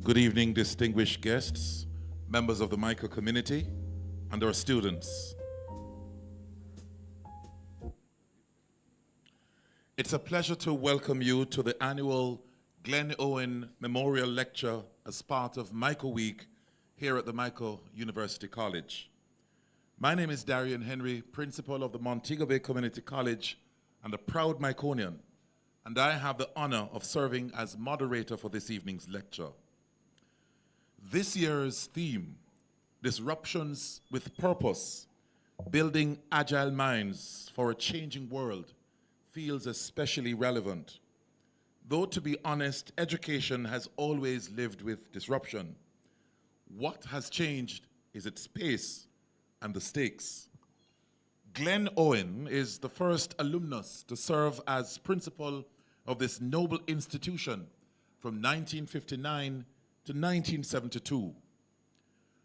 Good evening, distinguished guests, members of the Michael community, and our students. It's a pleasure to welcome you to the annual Glen Owen Memorial Lecture as part of Michael Week here at the Michael University College. My name is Darian Henry, principal of the Montego Bay Community College and a proud Miconian, and I have the honor of serving as moderator for this evening's lecture. This year's theme, Disruptions with Purpose, Building Agile Minds for a Changing World, feels especially relevant. Though, to be honest, education has always lived with disruption. What has changed is its pace and the stakes. Glen Owen is the first alumnus to serve as principal of this noble institution from 1959 to 1972.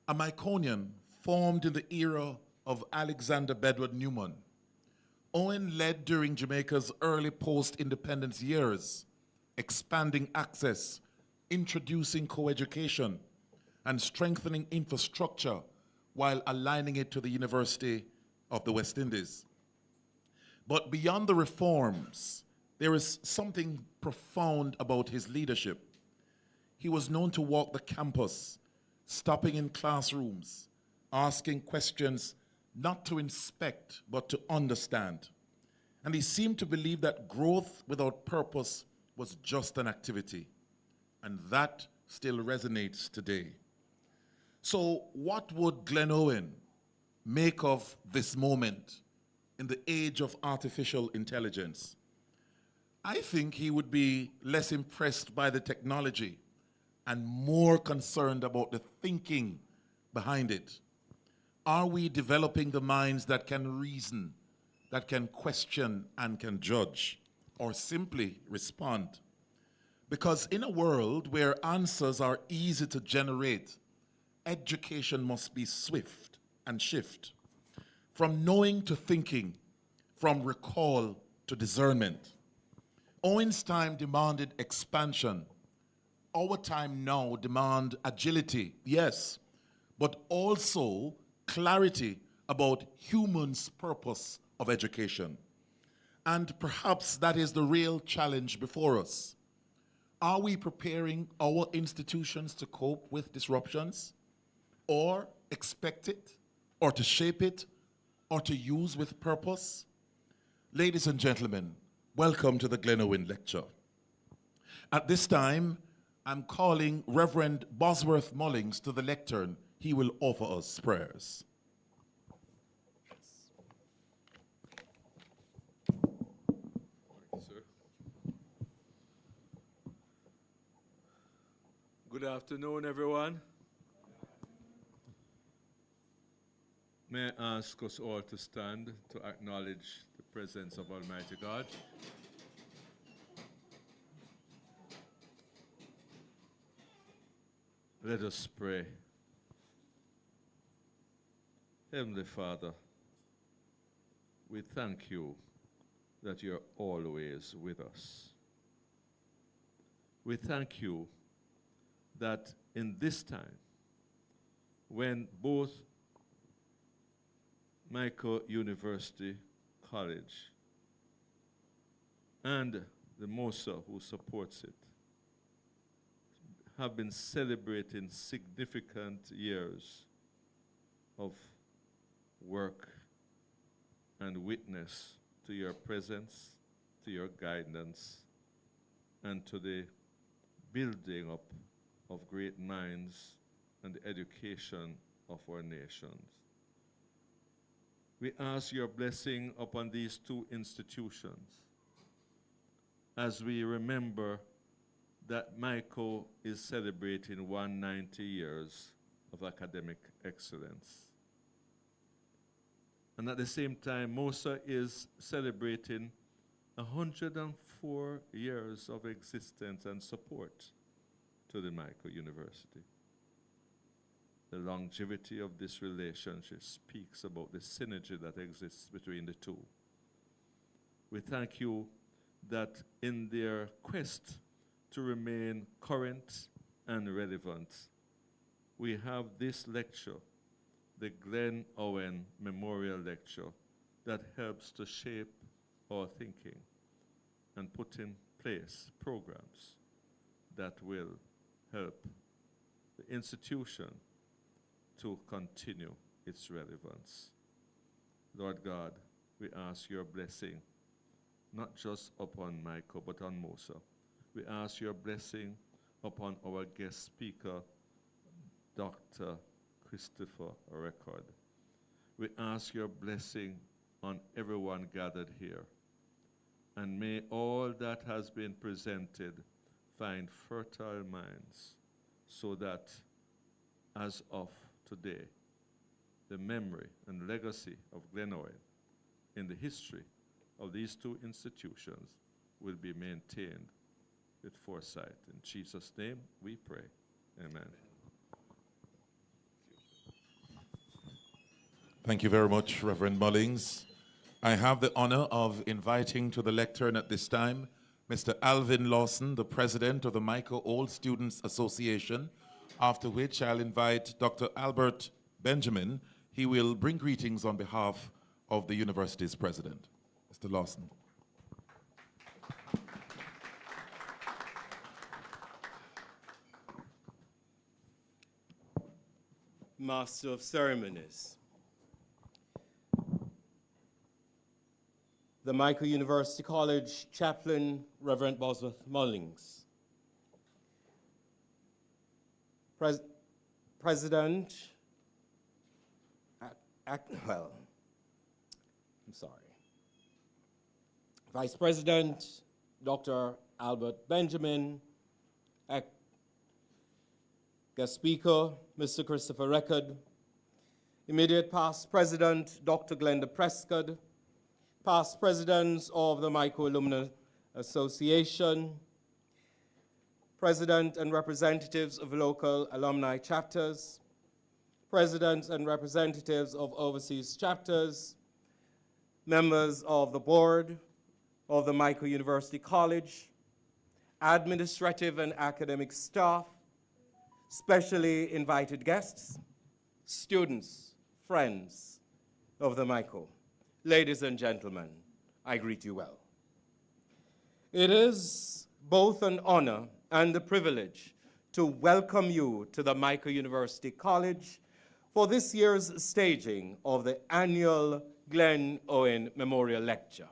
A Miconian formed in the era of Alexander Bedward Newman, Owen led during Jamaica's early post-independence years, expanding access, introducing co-education, and strengthening infrastructure while aligning it to the University of the West Indies. But beyond the reforms, there is something profound about his leadership. He was known to walk the campus, stopping in classrooms, asking questions not to inspect, but to understand. And he seemed to believe that growth without purpose was just an activity. And that still resonates today. So what would Glen Owen make of this moment in the age of artificial intelligence? I think he would be less impressed by the technology and more concerned about the thinking behind it. Are we developing the minds that can reason, that can question and can judge, or simply respond? Because in a world where answers are easy to generate, education must be swift and shift. From knowing to thinking, from recall to discernment. Owen's time demanded expansion. Our time now demands agility, yes, but also clarity about humans' purpose of education. And perhaps that is the real challenge before us. Are we preparing our institutions to cope with disruptions, or expect it, or to shape it, or to use with purpose? Ladies and gentlemen, welcome to the Glen Owen Lecture. At this time, I'm calling Reverend Bosworth Mullings to the lectern. He will offer us prayers. Sir. Good afternoon, everyone. May I ask us all to stand to acknowledge the presence of Almighty God. Let us pray. Heavenly Father, we thank you that you're always with us. We thank you that in this time, when both Michael University College and the MOSA who supports it have been celebrating significant years of work and witness to your presence, to your guidance, and to the building up of great minds and the education of our nations. We ask your blessing upon these two institutions as we remember that Michael is celebrating 190 years of academic excellence. And at the same time, MOSA is celebrating 104 years of existence and support to the Michael University. The longevity of this relationship speaks about the synergy that exists between the two. We thank you that in their quest to remain current and relevant, we have this lecture, the Glen Owen Memorial Lecture, that helps to shape our thinking and put in place programs that will help the institution to continue its relevance. Lord God, we ask your blessing, not just upon Michael, but on Musa. We ask your blessing upon our guest speaker, Dr. Christopher Record. We ask your blessing on everyone gathered here. And may all that has been presented find fertile minds, so that as of today, the memory and legacy of Glen Owen in the history of these two institutions will be maintained with foresight. In Jesus' name we pray. Amen. Thank you very much, Reverend Mullings. I have the honor of inviting to the lectern at this time Mr. Alvin Lawson, the president of the Michael Old Students Association, after which I'll invite Dr. Albert Benjamin. He will bring greetings on behalf of the university's president. Mr. Lawson. Master of Ceremonies, the Michael University College Chaplain, Reverend Bosworth Mullings, President, Vice President, Dr. Albert Benjamin, guest speaker, Mr. Christopher Record, immediate past President, Dr. Glen Prescott, past presidents of the Michael Alumni Association, president and representatives of local alumni chapters, presidents and representatives of overseas chapters, members of the board of the Michael University College, administrative and academic staff, specially invited guests, students, friends of the Michael. Ladies and gentlemen, I greet you well. It is both an honor and a privilege to welcome you to the Michael University College for this year's staging of the annual Glen Owen Memorial Lecture.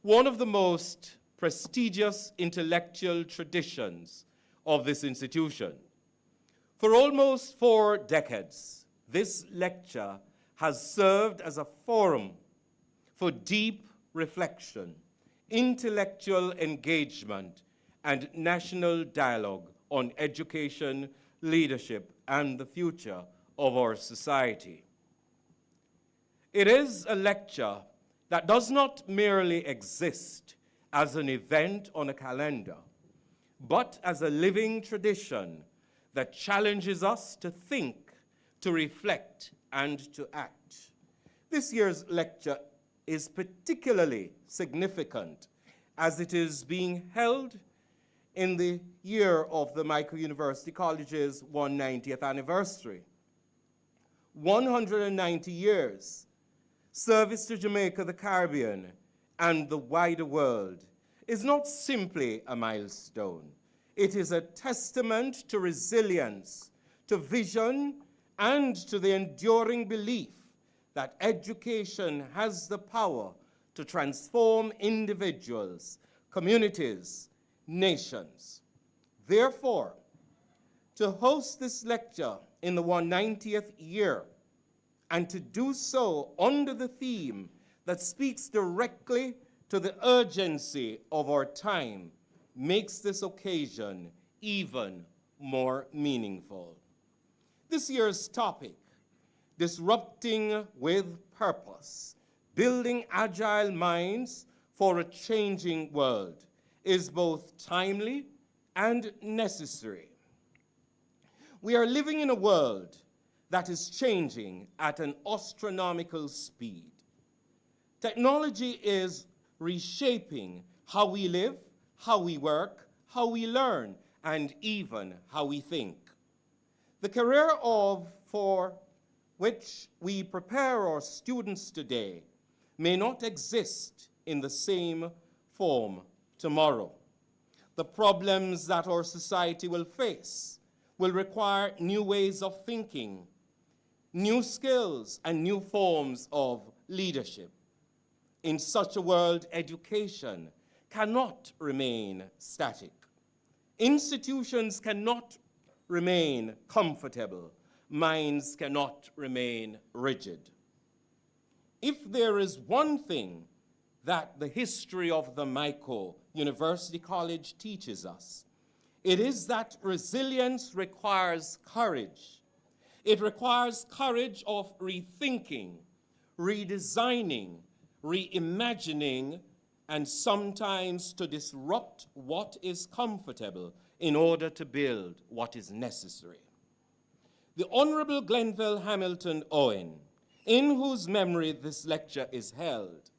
One of the most prestigious intellectual traditions of this institution. For almost 4 decades, this lecture has served as a forum for deep reflection, intellectual engagement, and national dialogue on education, leadership, and the future of our society. It is a lecture that does not merely exist as an event on a calendar, but as a living tradition that challenges us to think, to reflect, and to act. This year's lecture is particularly significant as it is being held in the year of the Michael University College's 190th anniversary. 190 years, service to Jamaica, the Caribbean, and the wider world is not simply a milestone. It is a testament to resilience, to vision, and to the enduring belief that education has the power to transform individuals, communities, nations. Therefore, to host this lecture in the 190th year, and to do so under the theme that speaks directly to the urgency of our time, makes this occasion even more meaningful. This year's topic, Disrupting with Purpose, Building Agile Minds for a Changing World, is both timely and necessary. We are living in a world that is changing at an astronomical speed. Technology is reshaping how we live, how we work, how we learn, and even how we think. The career for which we prepare our students today may not exist in the same form tomorrow. The problems that our society will face will require new ways of thinking, new skills, and new forms of leadership. In such a world, education cannot remain static. Institutions cannot remain comfortable. Minds cannot remain rigid. If there is one thing that the history of the Mico University College teaches us, it is that resilience requires courage. It requires courage of rethinking, redesigning, reimagining, and sometimes to disrupt what is comfortable in order to build what is necessary. The Honorable Glenville Hamilton Owen, in whose memory this lecture is held,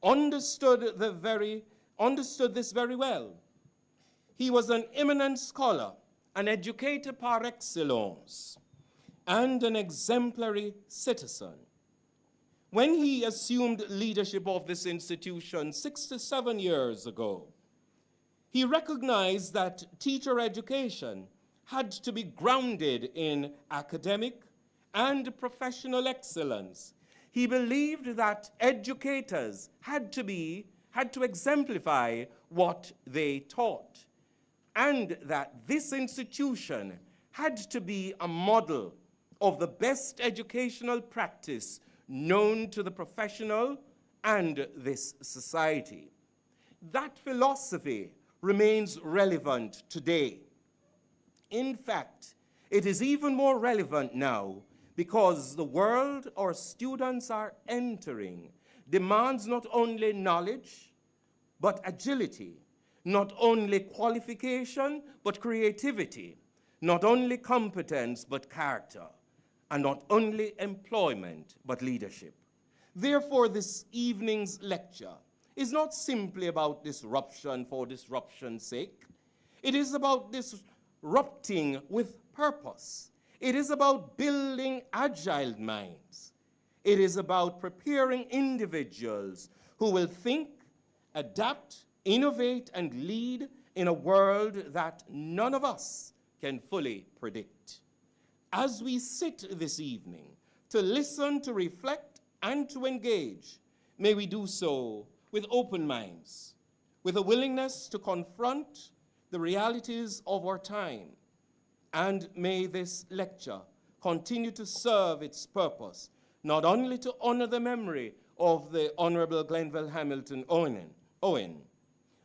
understood this very well. He was an eminent scholar, an educator par excellence, and an exemplary citizen. When he assumed leadership of this institution 67 years ago, he recognized that teacher education had to be grounded in academic and professional excellence. He believed that educators had to exemplify what they taught, and that this institution had to be a model of the best educational practice known to the professional and this society. That philosophy remains relevant today. In fact, it is even more relevant now because the world our students are entering demands not only knowledge, but agility, not only qualification, but creativity, not only competence, but character, and not only employment, but leadership. Therefore, this evening's lecture is not simply about disruption for disruption's sake. It is about disrupting with purpose. It is about building agile minds. It is about preparing individuals who will think, adapt, innovate, and lead in a world that none of us can fully predict. As we sit this evening to listen, to reflect, and to engage, may we do so with open minds, with a willingness to confront the realities of our time. And may this lecture continue to serve its purpose, not only to honor the memory of the Honorable Glenville Hamilton Owen,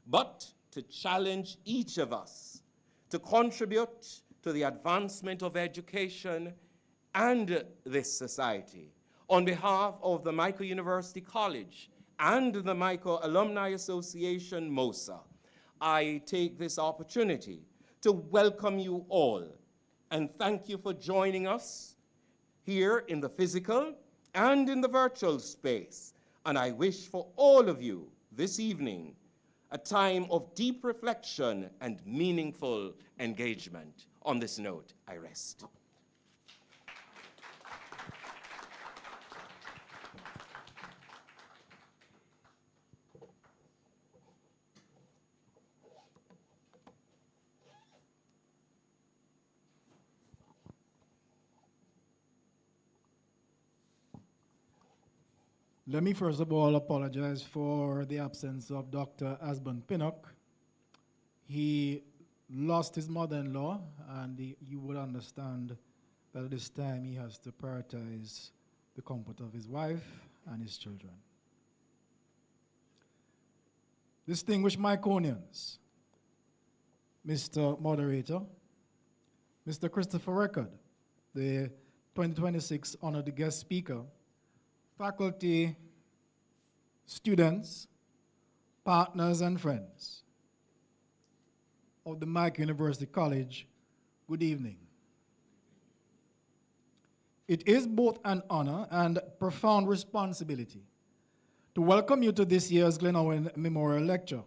but to challenge each of us to contribute to the advancement of education and this society. On behalf of the Mico University College and the Mico Alumni Association, MOSA, I take this opportunity to welcome you all and thank you for joining us here in the physical and in the virtual space. And I wish for all of you this evening a time of deep reflection and meaningful engagement. On this note, I rest. Let me first of all apologize for the absence of Dr. Asbun Pinnock. He lost his mother-in-law, and you would understand that at this time he has to prioritize the comfort of his wife and his children. Distinguished Miconians, Mr. Moderator, Mr. Christopher Record, the 2026 honored guest speaker, faculty, students, partners, and friends of the Mico University College, good evening. It is both an honor and profound responsibility to welcome you to this year's Glen Owen Memorial Lecture,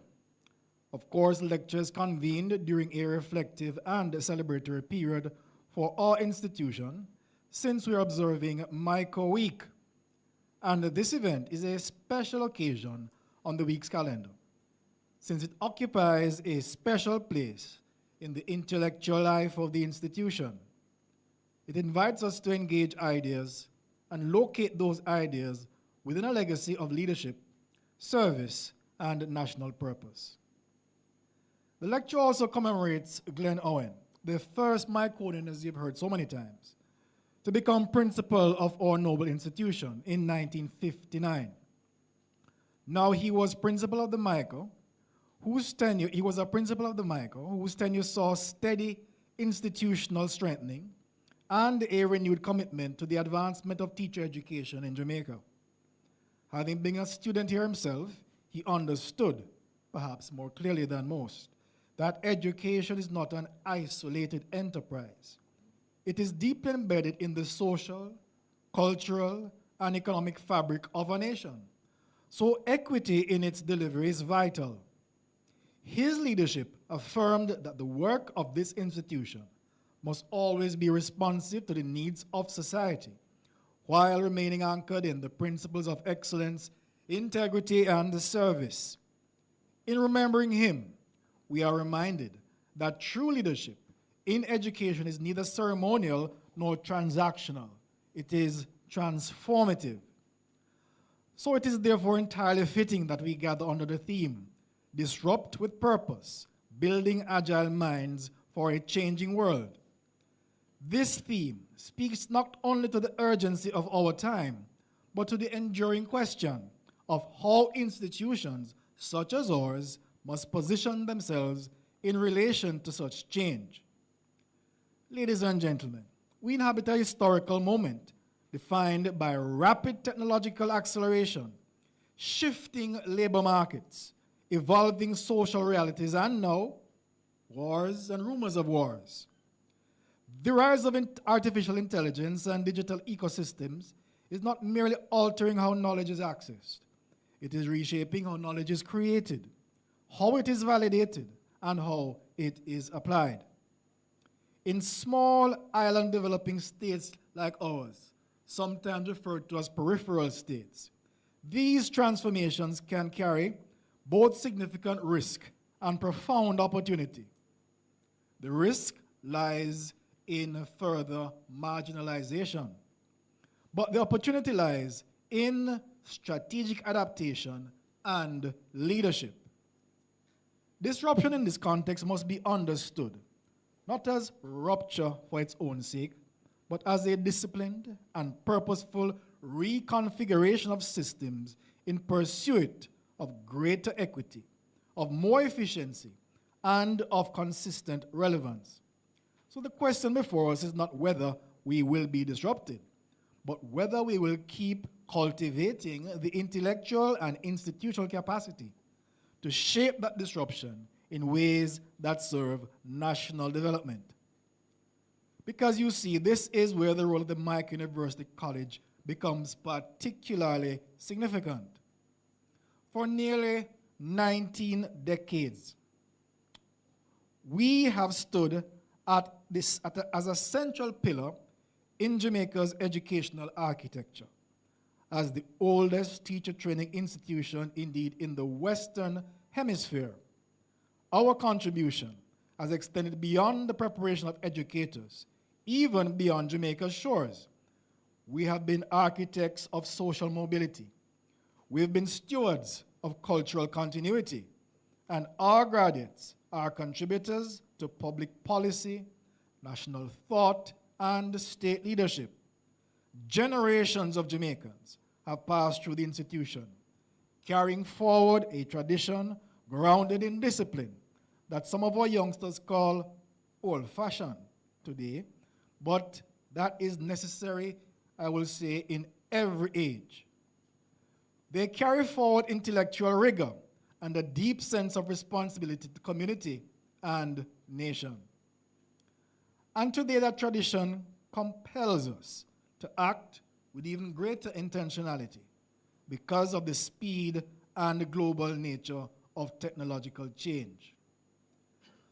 Of course, lectures convened during a reflective and celebratory period for our institution, since we are observing Michael Week. And this event is a special occasion on the week's calendar, since it occupies a special place in the intellectual life of the institution. It invites us to engage ideas and locate those ideas within a legacy of leadership, service, and national purpose. The lecture also commemorates Glen Owen, the first Myconian, as you've heard so many times, to become principal of our noble institution in 1959. Now he was principal of the Michael, whose tenure saw steady institutional strengthening and a renewed commitment to the advancement of teacher education in Jamaica. Having been a student here himself, he understood, perhaps more clearly than most, that education is not an isolated enterprise. It is deeply embedded in the social, cultural, and economic fabric of a nation. So equity in its delivery is vital. His leadership affirmed that the work of this institution must always be responsive to the needs of society, while remaining anchored in the principles of excellence, integrity, and service. In remembering him, we are reminded that true leadership in education is neither ceremonial nor transactional. It is transformative. So it is therefore entirely fitting that we gather under the theme, Disrupt with Purpose, Building Agile Minds for a Changing World. This theme speaks not only to the urgency of our time, but to the enduring question of how institutions such as ours must position themselves in relation to such change. Ladies and gentlemen, we inhabit a historical moment defined by rapid technological acceleration, shifting labor markets, evolving social realities, and now, wars and rumors of wars. The rise of artificial intelligence and digital ecosystems is not merely altering how knowledge is accessed. It is reshaping how knowledge is created, how it is validated, and how it is applied. In small island developing states like ours, sometimes referred to as peripheral states, these transformations can carry both significant risk and profound opportunity. The risk lies in further marginalization, but the opportunity lies in strategic adaptation and leadership. Disruption in this context must be understood, not as rupture for its own sake, but as a disciplined and purposeful reconfiguration of systems in pursuit of greater equity, of more efficiency, and of consistent relevance. So the question before us is not whether we will be disrupted, but whether we will keep cultivating the intellectual and institutional capacity to shape that disruption in ways that serve national development. Because you see, this is where the role of the Mike University College becomes particularly significant. For nearly 19 decades, we have stood as a central pillar in Jamaica's educational architecture, as the oldest teacher training institution, indeed, in the Western Hemisphere. Our contribution has extended beyond the preparation of educators, even beyond Jamaica's shores. We have been architects of social mobility. We've been stewards of cultural continuity, and our graduates are contributors to public policy, national thought, and state leadership. Generations of Jamaicans have passed through the institution, carrying forward a tradition grounded in discipline that some of our youngsters call old-fashioned today, but that is necessary, I will say, in every age. They carry forward intellectual rigor and a deep sense of responsibility to community and nation. And today that tradition compels us to act with even greater intentionality because of the speed and global nature of technological change.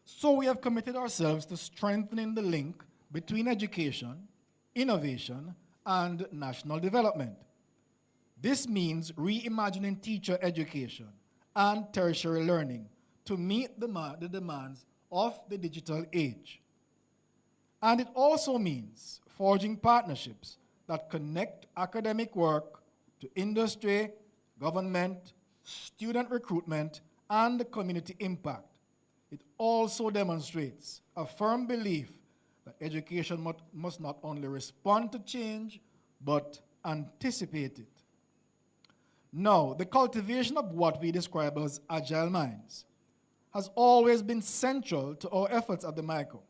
So we have committed ourselves to strengthening the link between education, innovation, and national development. This means reimagining teacher education and tertiary learning to meet the demands of the digital age. And it also means forging partnerships that connect academic work to industry, government, student recruitment, and community impact. It also demonstrates a firm belief that education must not only respond to change, but anticipate it. Now, the cultivation of what we describe as agile minds has always been central to our efforts at the MICO.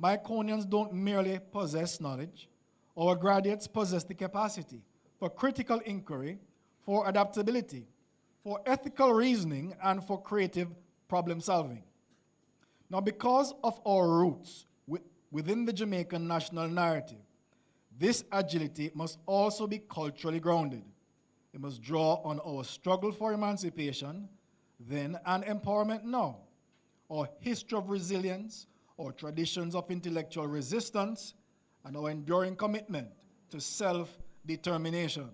Myconians don't merely possess knowledge. Our graduates possess the capacity for critical inquiry, for adaptability, for ethical reasoning, and for creative problem solving. Now, because of our roots within the Jamaican national narrative, this agility must also be culturally grounded. It must draw on our struggle for emancipation then and empowerment now, our history of resilience, our traditions of intellectual resistance, and our enduring commitment to self-determination.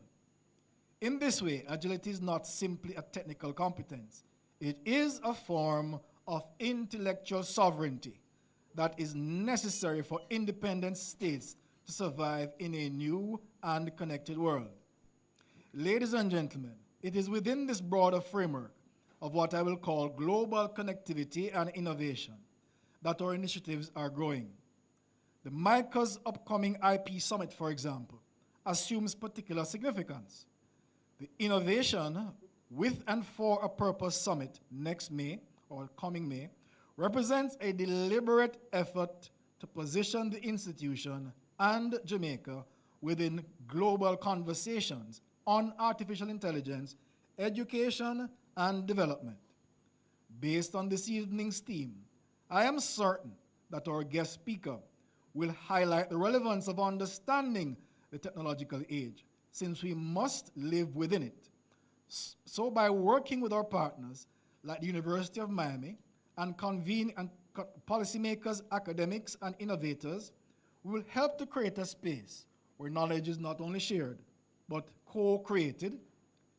In this way, agility is not simply a technical competence. It is a form of intellectual sovereignty that is necessary for independent states to survive in a new and connected world. Ladies and gentlemen, it is within this broader framework of what I will call global connectivity and innovation that our initiatives are growing. The MICA's upcoming IP Summit, for example, assumes particular significance. The Innovation with and for a Purpose Summit next May, or coming May, represents a deliberate effort to position the institution and Jamaica within global conversations on artificial intelligence, education, and development. Based on this evening's theme, I am certain that our guest speaker will highlight the relevance of understanding the technological age, since we must live within it. So by working with our partners, like the University of Miami, and policymakers, academics, and innovators, we will help to create a space where knowledge is not only shared, but co-created,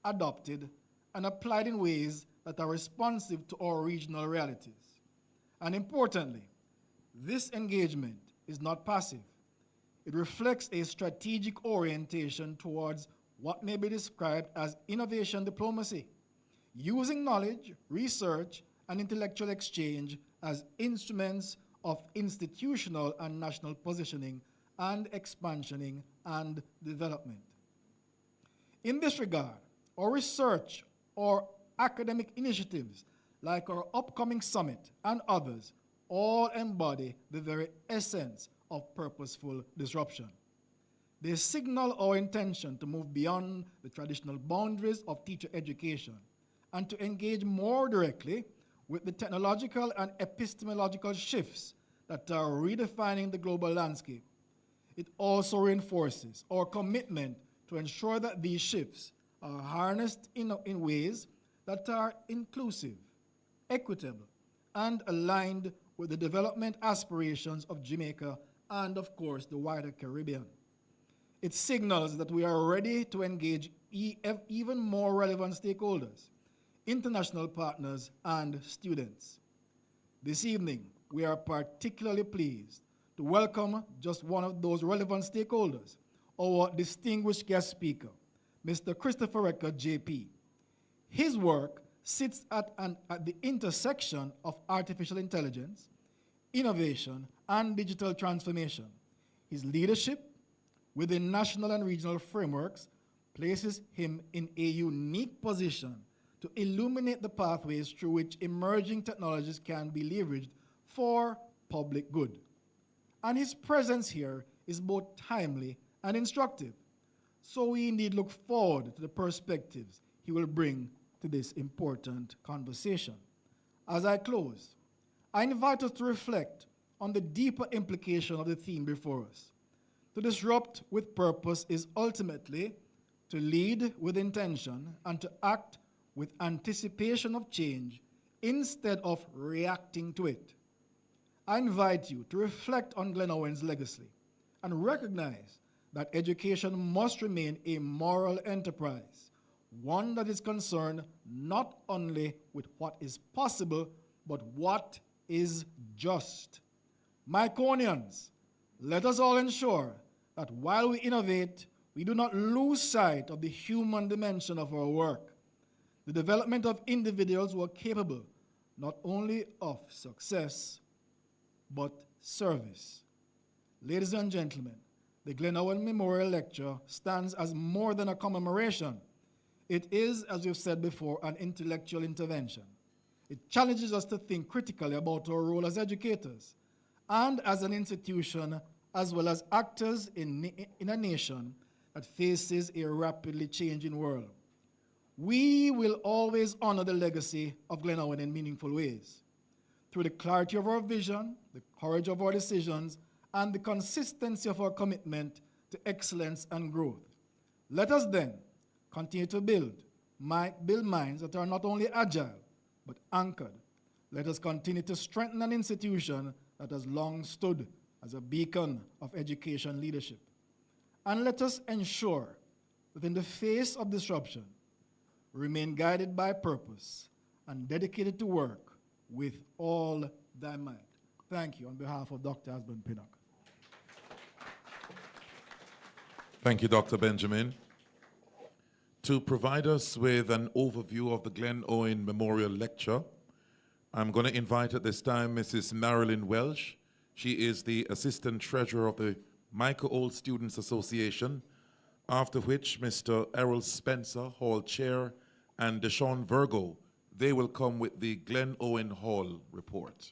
adopted, and applied in ways that are responsive to our regional realities. And importantly, this engagement is not passive. It reflects a strategic orientation towards what may be described as innovation diplomacy, using knowledge, research, and intellectual exchange as instruments of institutional and national positioning and expansioning and development. In this regard, our research or academic initiatives like our upcoming summit and others all embody the very essence of purposeful disruption. They signal our intention to move beyond the traditional boundaries of teacher education and to engage more directly with the technological and epistemological shifts that are redefining the global landscape. It also reinforces our commitment to ensure that these shifts are harnessed in ways that are inclusive, equitable, and aligned with the development aspirations of Jamaica and, of course, the wider Caribbean. It signals that we are ready to engage even more relevant stakeholders, international partners, and students. This evening, we are particularly pleased to welcome just one of those relevant stakeholders, our distinguished guest speaker, Mr. Christopher Recker, JP. His work sits at the intersection of artificial intelligence, innovation, and digital transformation. His leadership within national and regional frameworks places him in a unique position to illuminate the pathways through which emerging technologies can be leveraged for public good. And his presence here is both timely and instructive. So we indeed look forward to the perspectives he will bring to this important conversation. As I close, I invite us to reflect on the deeper implication of the theme before us. To disrupt with purpose is ultimately to lead with intention and to act with anticipation of change instead of reacting to it. I invite you to reflect on Glen Owen's legacy and recognize that education must remain a moral enterprise, one that is concerned not only with what is possible, but what is just. Myconians, let us all ensure that while we innovate, we do not lose sight of the human dimension of our work, the development of individuals who are capable not only of success, but service. Ladies and gentlemen, the Glen Owen Memorial Lecture stands as more than a commemoration. It is, as we've said before, an intellectual intervention. It challenges us to think critically about our role as educators and as an institution, as well as actors in a nation that faces a rapidly changing world. We will always honor the legacy of Glen Owen in meaningful ways, through the clarity of our vision, the courage of our decisions, and the consistency of our commitment to excellence and growth. Let us then continue to build minds that are not only agile, but anchored. Let us continue to strengthen an institution that has long stood as a beacon of education leadership. And let us ensure that in the face of disruption, we remain guided by purpose and dedicated to work with all thy might. Thank you on behalf of Dr. Asbun Pinnock. Thank you, Dr. Benjamin. To provide us with an overview of the Glen Owen Memorial Lecture, I'm going to invite at this time Mrs. Marilyn Welsh. She is the Assistant Treasurer of the Michael Old Students Association, after which Mr. Errol Spencer, Hall Chair, and Deshaun Virgo, they will come with the Glen Owen Hall report.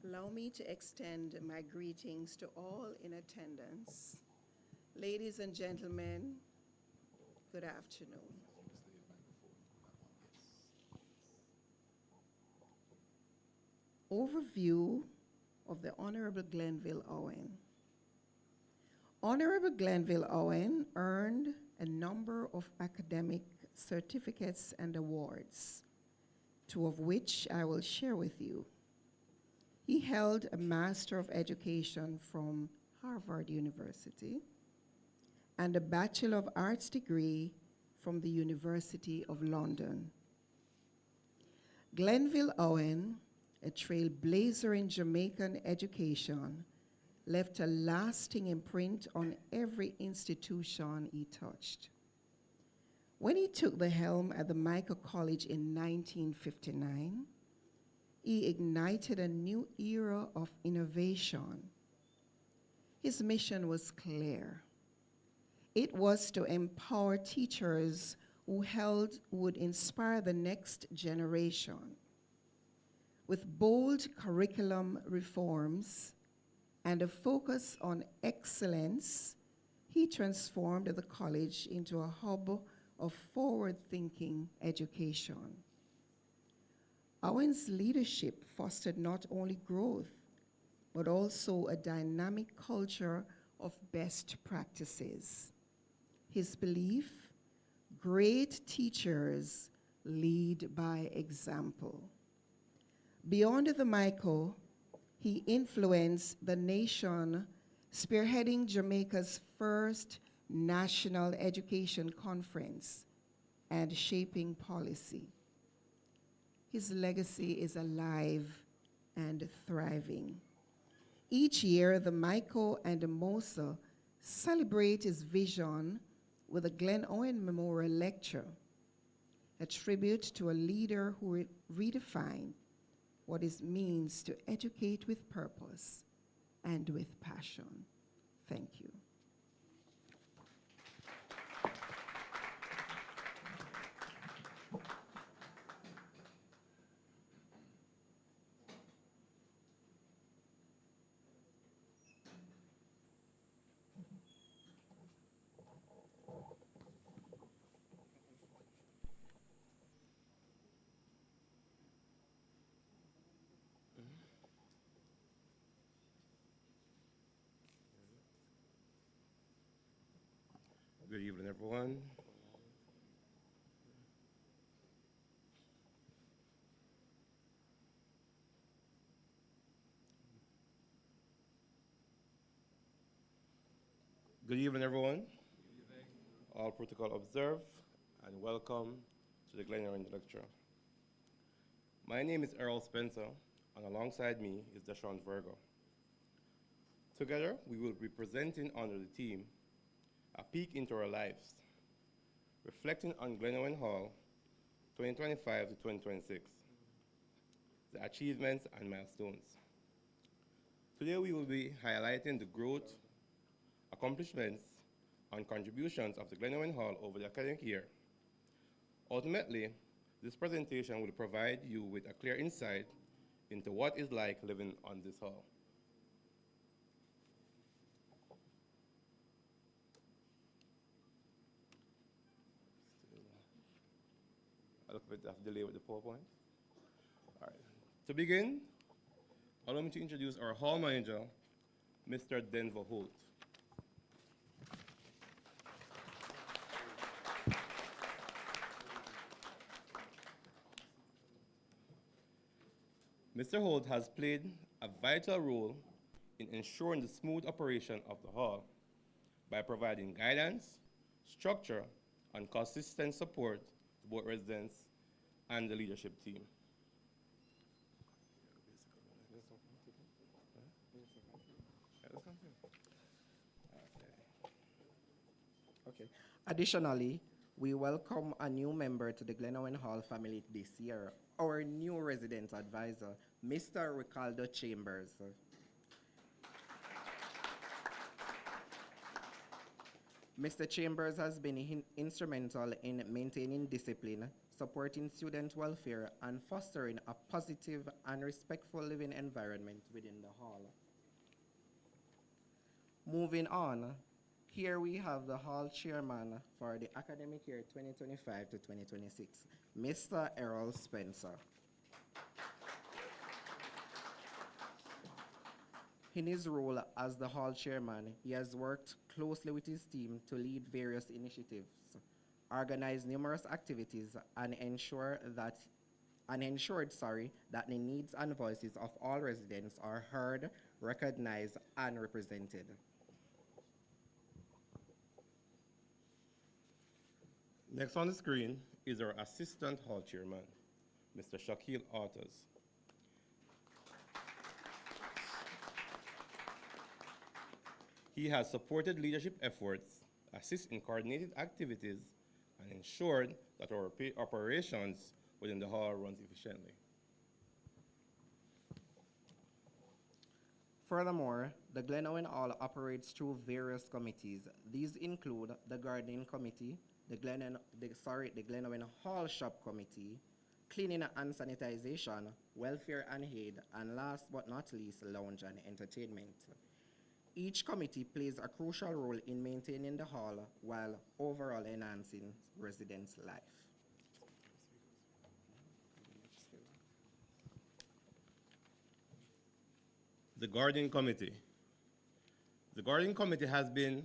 Allow me to extend my greetings to all in attendance. Ladies and gentlemen, good afternoon. Overview of the Honorable Glenville Owen. Honorable Glenville Owen earned a number of academic certificates and awards, two of which I will share with you. He held a Master of Education from Harvard University and a Bachelor of Arts degree from the University of London. Glenville Owen, a trailblazer in Jamaican education, left a lasting imprint on every institution he touched. When he took the helm at the Michael College in 1959, he ignited a new era of innovation. His mission was clear. It was to empower teachers who would inspire the next generation. With bold curriculum reforms and a focus on excellence, he transformed the college into a hub of forward-thinking education. Owen's leadership fostered not only growth, but also a dynamic culture of best practices. His belief, great teachers lead by example. Beyond the Michael, he influenced the nation, spearheading Jamaica's first national education conference and shaping policy. His legacy is alive and thriving. Each year, the Michael and the MOSA celebrate his vision with a Glen Owen Memorial Lecture, a tribute to a leader who redefined what it means to educate with purpose and with passion. Thank you. Good evening, everyone. Good evening, everyone. All protocol observed, and welcome to the Glen lecture. My name is Errol Spencer, and alongside me is Deshaun Virgo. Together, we will be presenting under the theme, A Peek into Our Lives, reflecting on Glen Hall 2025 to 2026, the achievements and milestones. Today, we will be highlighting the growth, accomplishments, and contributions of the Glen Hall over the academic year. Ultimately, this presentation will provide you with a clear insight into what it's like living on this hall. A little bit of delay with the PowerPoint. All right. To begin, allow me to introduce our hall manager, Mr. Denver Holt. Mr. Holt has played a vital role in ensuring the smooth operation of the hall by providing guidance, structure, and consistent support to both residents and the leadership team. Okay. Additionally, we welcome a new member to the Glen Hall family this year, our new resident advisor, Mr. Ricardo Chambers. Mr. Chambers has been instrumental in maintaining discipline, supporting student welfare, and fostering a positive and respectful living environment within the hall. Moving on, here we have the hall chairman for the academic year 2025 to 2026, Mr. Errol Spencer. In his role as the hall chairman, he has worked closely with his team to lead various initiatives, organize numerous activities, and ensured that the needs and voices of all residents are heard, recognized, and represented. Next on the screen is our assistant hall chairman, Mr. Shaquille Autos. He has supported leadership efforts, assisted in coordinated activities, and ensured that our operations within the hall runs efficiently. Furthermore, the Glen Hall operates through various committees. These include the Gardening Committee, the Glen Hall Shop Committee, Cleaning and Sanitization, Welfare and Aid, and last but not least, Lounge and Entertainment. Each committee plays a crucial role in maintaining the hall while overall enhancing residents' life. The Gardening Committee. The Gardening Committee has made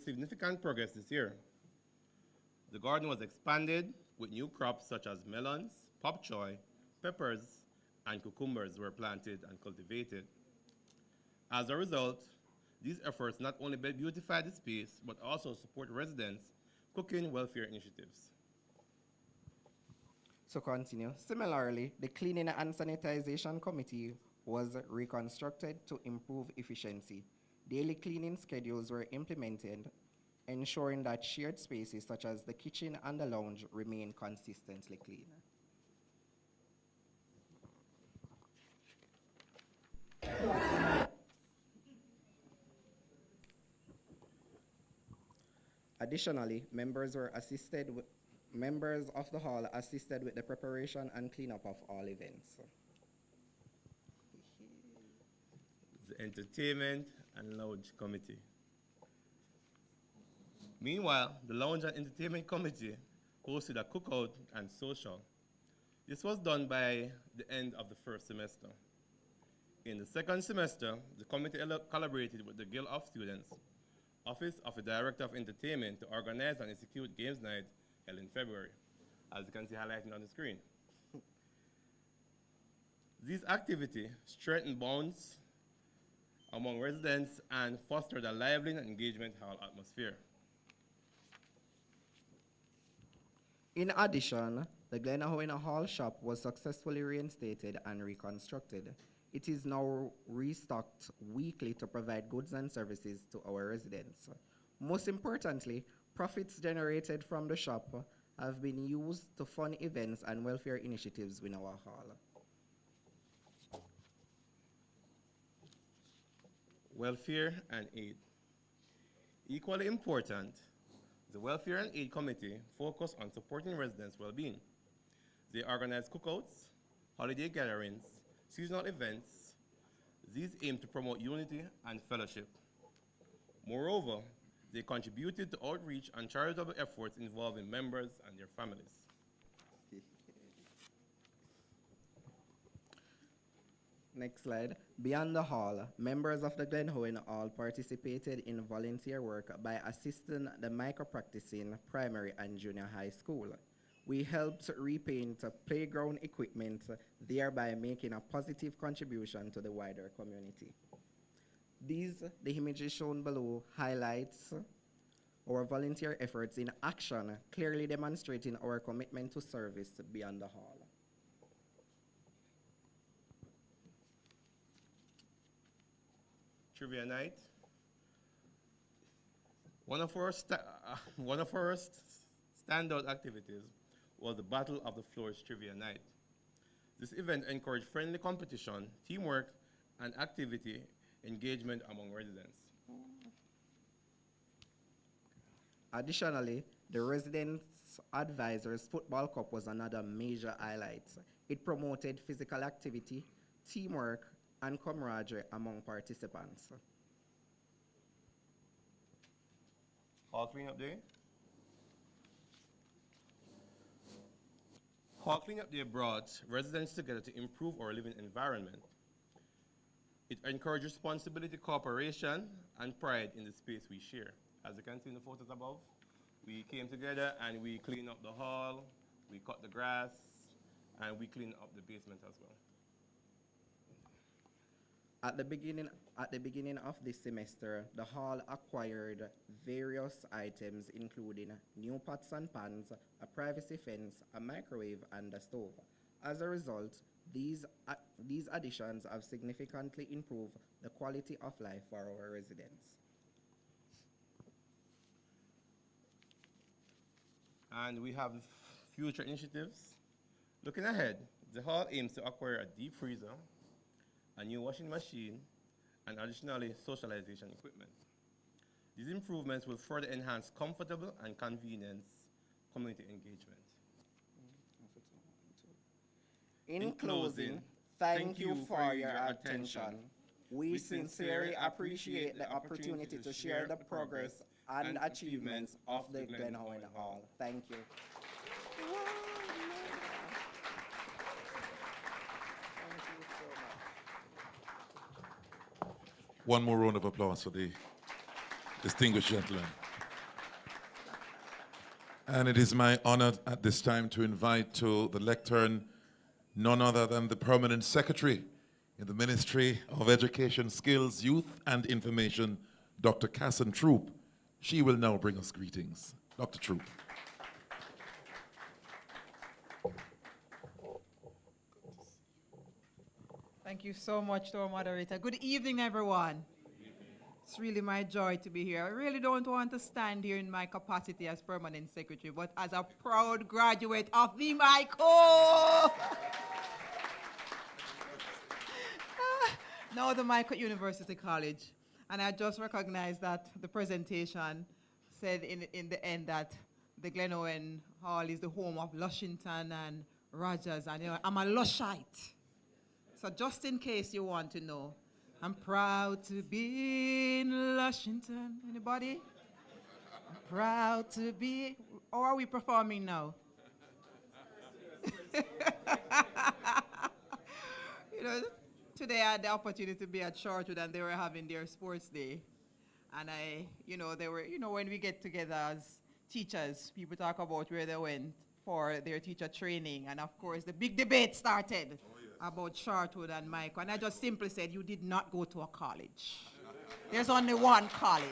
significant progress this year. The garden was expanded with new crops such as melons, pop choy, peppers, and cucumbers were planted and cultivated. As a result, these efforts not only beautify the space, but also support residents' cooking welfare initiatives. To continue, similarly, the Cleaning and Sanitization Committee was reconstructed to improve efficiency. Daily cleaning schedules were implemented, ensuring that shared spaces such as the kitchen and the lounge remain consistently clean. Additionally, members of the hall assisted with the preparation and cleanup of all events. The Entertainment and Lounge Committee. Meanwhile, the Lounge and Entertainment Committee hosted a cookout and social. This was done by the end of the first semester. In the second semester, the committee collaborated with the Guild of Students Office of the Director of Entertainment to organize and execute games night held in February, as you can see highlighted on the screen. These activities strengthen bonds among residents and foster a lively and engagement hall atmosphere. In addition, the Glen Owen Hall shop was successfully reinstated and reconstructed. It is now restocked weekly to provide goods and services to our residents. Most importantly, profits generated from the shop have been used to fund events and welfare initiatives within our hall. Welfare and aid. Equally important, the Welfare and Aid Committee focus on supporting residents' well-being. They organize cookouts, holiday gatherings, seasonal events. These aim to promote unity and fellowship. Moreover, they contributed to outreach and charitable efforts involving members and their families. Next slide. Beyond the hall, members of the Glen Owen Hall participated in volunteer work by assisting the micro-practicing primary and junior high school. We helped repaint playground equipment, thereby making a positive contribution to the wider community. The images shown below highlights our volunteer efforts in action, clearly demonstrating our commitment to service beyond the hall. Trivia night. One of our standout activities was the Battle of the Floors Trivia Night. This event encouraged friendly competition, teamwork, and activity engagement among residents. Additionally, the Residents Advisors Football Cup was another major highlight. It promoted physical activity, teamwork, and camaraderie among participants. Hall Cleanup Day. Hall Cleanup Day brought residents together to improve our living environment. It encouraged responsibility, cooperation, and pride in the space we share. As you can see in the photos above, we came together and we cleaned up the hall, we cut the grass, and we cleaned up the basement as well. At the beginning of this semester, the hall acquired various items including new pots and pans, a privacy fence, a microwave, and a stove. As a result, these additions have significantly improved the quality of life for our residents. And we have future initiatives. Looking ahead, the hall aims to acquire a deep freezer, a new washing machine, and additionally socialization equipment. These improvements will further enhance comfortable and convenient community engagement. In closing, thank you for your attention. We sincerely appreciate the opportunity to share the progress and achievements of the Glen Owen Hall. Thank you. One more round of applause for the distinguished gentleman. And it is my honor at this time to invite to the lectern none other than the Permanent Secretary in the Ministry of Education, Skills, Youth and Information, Dr. Casson Troop. She will now bring us greetings. Dr. Troop. Thank you so much to our moderator. Good evening, everyone. It's really my joy to be here. I really don't want to stand here in my capacity as permanent secretary, but as a proud graduate of the MICO. Now the MICO University College. And I just recognized that the presentation said in the end that the Glen Owen Hall is the home of Lushington and Rogers, and you know, I'm a Lushite. So just in case you want to know, I'm proud to be in Lushington. Anybody? I'm proud to be. Or are we performing now? You know, today I had the opportunity to be at Shortwood and they were having their sports day. And they were, when we get together as teachers, people talk about where they went for their teacher training. And of course, the big debate started about Chartwood and Michael. And I just simply said, you did not go to a college. There's only one college.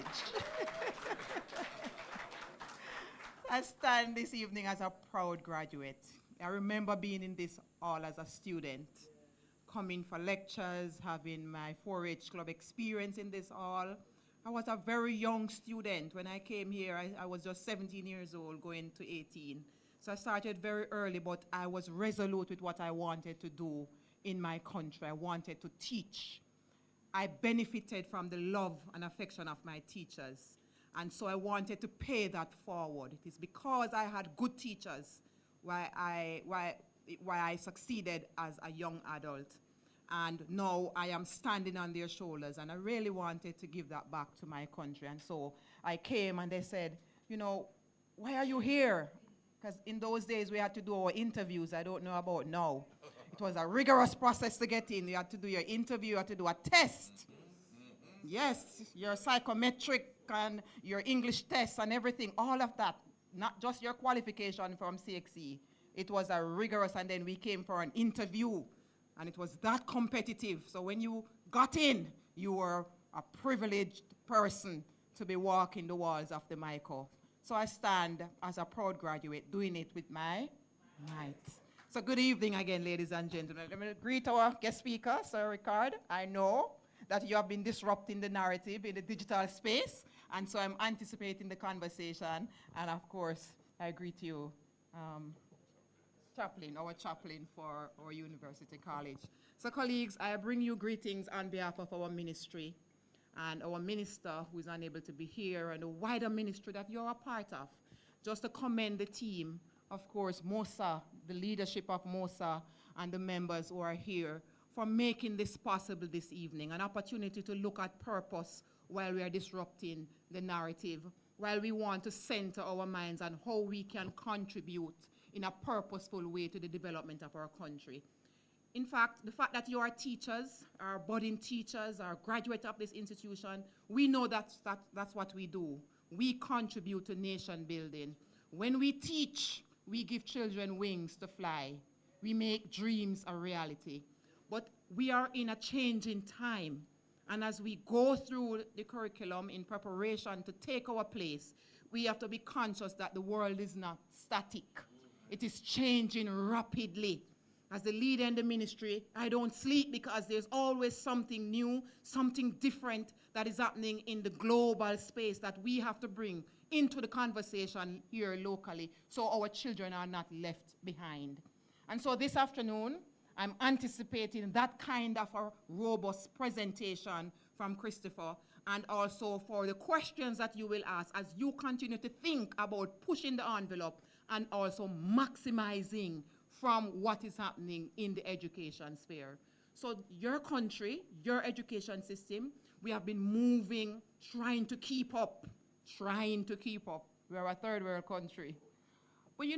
I stand this evening as a proud graduate. I remember being in this hall as a student, coming for lectures, having my 4-H club experience in this hall. I was a very young student. When I came here, I was just 17 years old, going to 18. So I started very early, but I was resolute with what I wanted to do in my country. I wanted to teach. I benefited from the love and affection of my teachers. And so I wanted to pay that forward. It is because I had good teachers why I succeeded as a young adult. And now I am standing on their shoulders, and I really wanted to give that back to my country. And so I came and they said, why are you here? Because in those days we had to do our interviews. I don't know about now. It was a rigorous process to get in. You had to do your interview, you had to do a test. Yes, your psychometric and your English test and everything, all of that. Not just your qualification from CXE. It was a rigorous, and then we came for an interview. And it was that competitive. So when you got in, you were a privileged person to be walking the walls of the MICO. So I stand as a proud graduate doing it with my might. So good evening again, ladies and gentlemen. Let me greet our guest speaker, Sir Ricard. I know that you have been disrupting the narrative in the digital space, and so I'm anticipating the conversation. And of course, I greet you, our chaplain for our university college. So colleagues, I bring you greetings on behalf of our ministry and our minister who is unable to be here, and the wider ministry that you're a part of. Just to commend the team, of course, MOSA, the leadership of MOSA and the members who are here for making this possible this evening, an opportunity to look at purpose while we are disrupting the narrative, while we want to center our minds on how we can contribute in a purposeful way to the development of our country. In fact, the fact that you are teachers, are budding teachers, are graduates of this institution, we know that's what we do. We contribute to nation building. When we teach, we give children wings to fly. We make dreams a reality. But we are in a changing time. And as we go through the curriculum in preparation to take our place, we have to be conscious that the world is not static. It is changing rapidly. As the leader in the ministry, I don't sleep because there's always something new, something different that is happening in the global space that we have to bring into the conversation here locally so our children are not left behind. And so this afternoon, I'm anticipating that kind of a robust presentation from Christopher, and also for the questions that you will ask as you continue to think about pushing the envelope and also maximizing from what is happening in the education sphere. So your country, your education system, we have been moving, trying to keep up. We are a third world country. But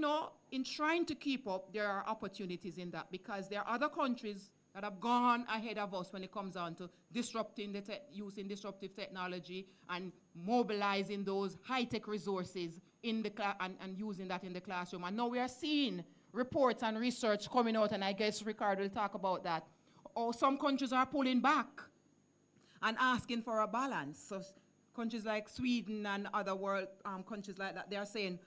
in trying to keep up, there are opportunities in that, because there are other countries that have gone ahead of us when it comes down to disrupting using disruptive technology and mobilizing those high-tech resources in the and using that in the classroom. And now we are seeing reports and research coming out, and I guess Ricard will talk about that. Or some countries are pulling back and asking for a balance. So countries like Sweden and other world countries like that, they are saying,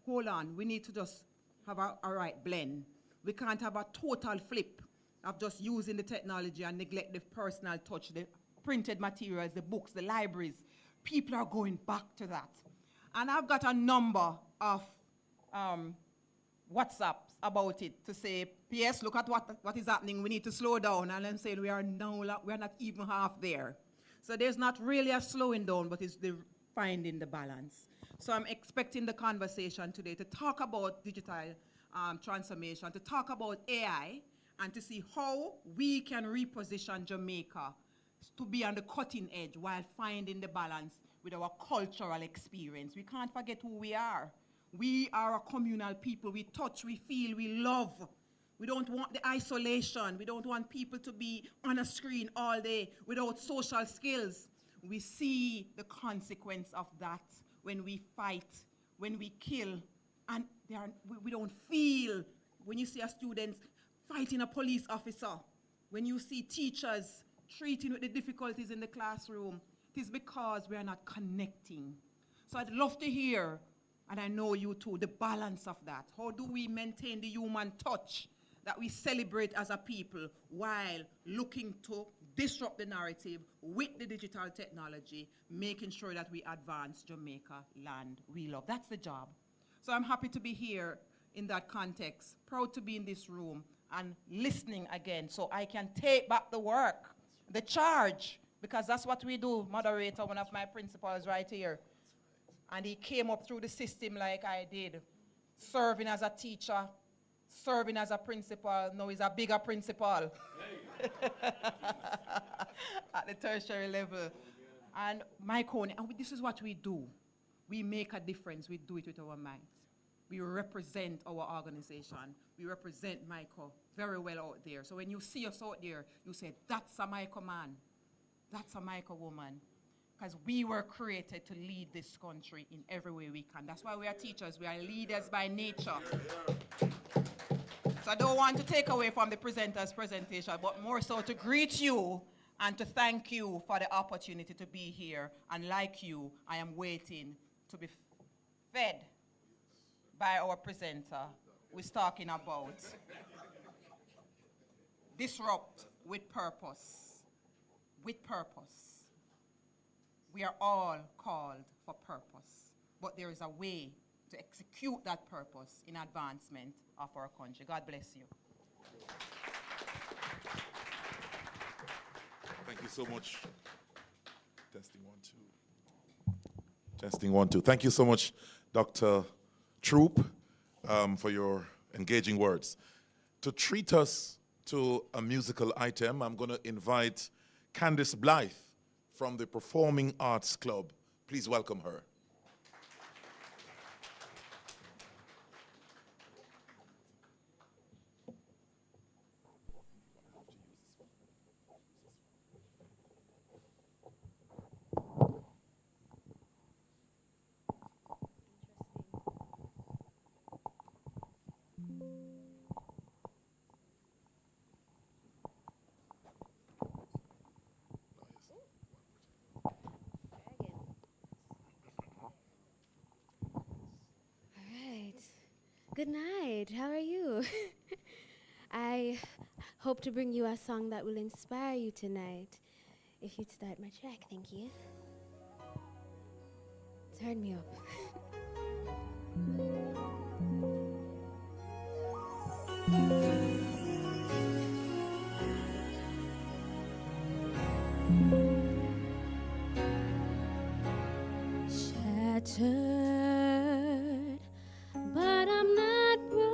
hold on, we need to just have a right blend. We can't have a total flip of just using the technology and neglect the personal touch, the printed materials, the books, the libraries. People are going back to that. And I've got a number of WhatsApps about it to say, PS, look at what is happening. We need to slow down. And I'm saying we are not even half there. So there's not really a slowing down, but it's the finding the balance. So I'm expecting the conversation today to talk about digital transformation, to talk about AI, and to see how we can reposition Jamaica to be on the cutting edge while finding the balance with our cultural experience. We can't forget who we are. We are a communal people. We touch, we feel, we love. We don't want the isolation. We don't want people to be on a screen all day without social skills. We see the consequence of that when we fight, when we kill, and we don't feel. When you see a student fighting a police officer, when you see teachers treating with the difficulties in the classroom, it is because we are not connecting. So I'd love to hear, and I know you too, the balance of that. How do we maintain the human touch that we celebrate as a people while looking to disrupt the narrative with the digital technology, making sure that we advance Jamaica land we love? That's the job. So I'm happy to be here in that context, proud to be in this room and listening again so I can take back the work, the charge, because that's what we do. Moderator, one of my principals right here, and he came up through the system like I did, serving as a teacher, serving as a principal. Now he's a bigger principal at the tertiary level. And Mike Owen, and this is what we do. We make a difference. We do it with our minds. We represent our organization. We represent Michael very well out there. So when you see us out there, you say, that's a Michael man. That's a Michael woman. Because we were created to lead this country in every way we can. That's why we are teachers. We are leaders by nature. So I don't want to take away from the presenter's presentation, but more so to greet you and to thank you for the opportunity to be here. And like you, I am waiting to be fed by our presenter, who is talking about disrupt with purpose. With purpose. We are all called for purpose, but there is a way to execute that purpose in advancement of our country. God bless you. Thank you so much. Testing 1, 2. Testing 1, 2. Thank you so much, Dr. Troop, for your engaging words. To treat us to a musical item, I'm going to invite Candice Blythe from the Performing Arts Club. Please welcome her. Good night. How are you? I hope to bring you a song that will inspire you tonight. If you'd start my track, thank you. Turn me up. Shattered, but I'm not broken.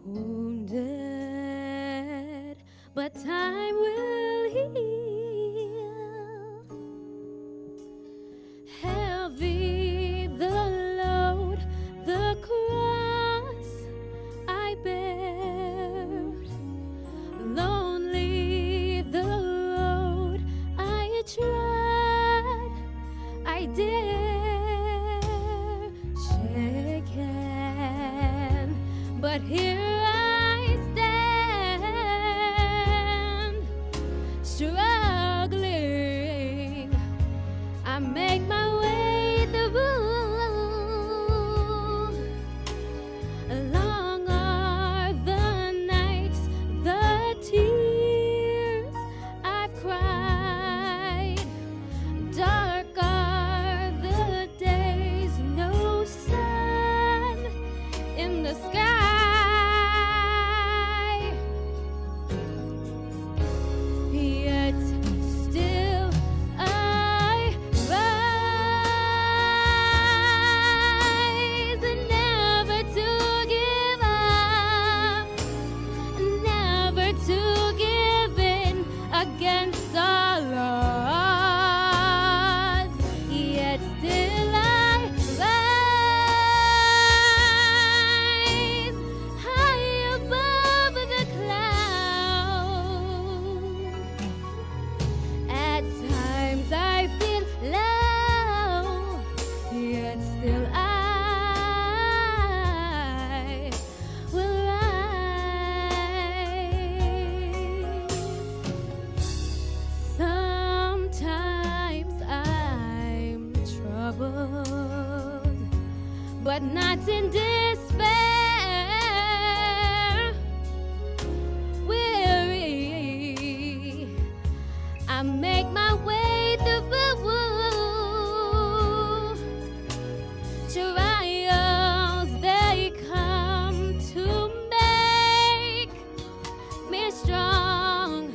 Wounded, but time will heal. Heavy the load, the cross I bear. Lonely the road I try. make my way through trials. They come to make me strong,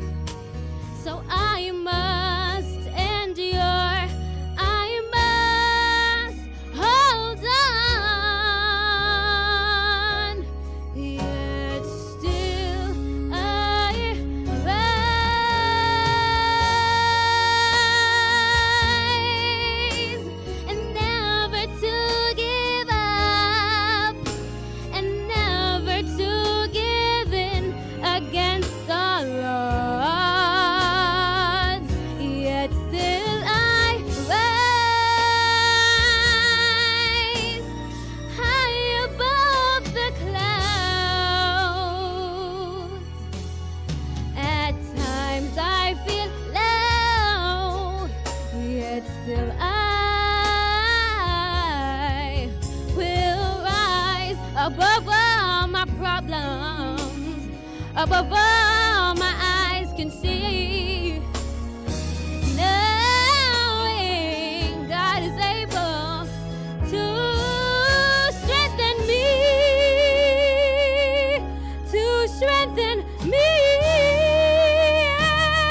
so I must endure. I must hold on. Yet still I rise, and never to give up, and never to give in against the odds. Yet still I rise high above the clouds. At times I feel low, yet still I will rise above all my problems, above all my eyes can see, knowing God is able to strengthen me, to strengthen me.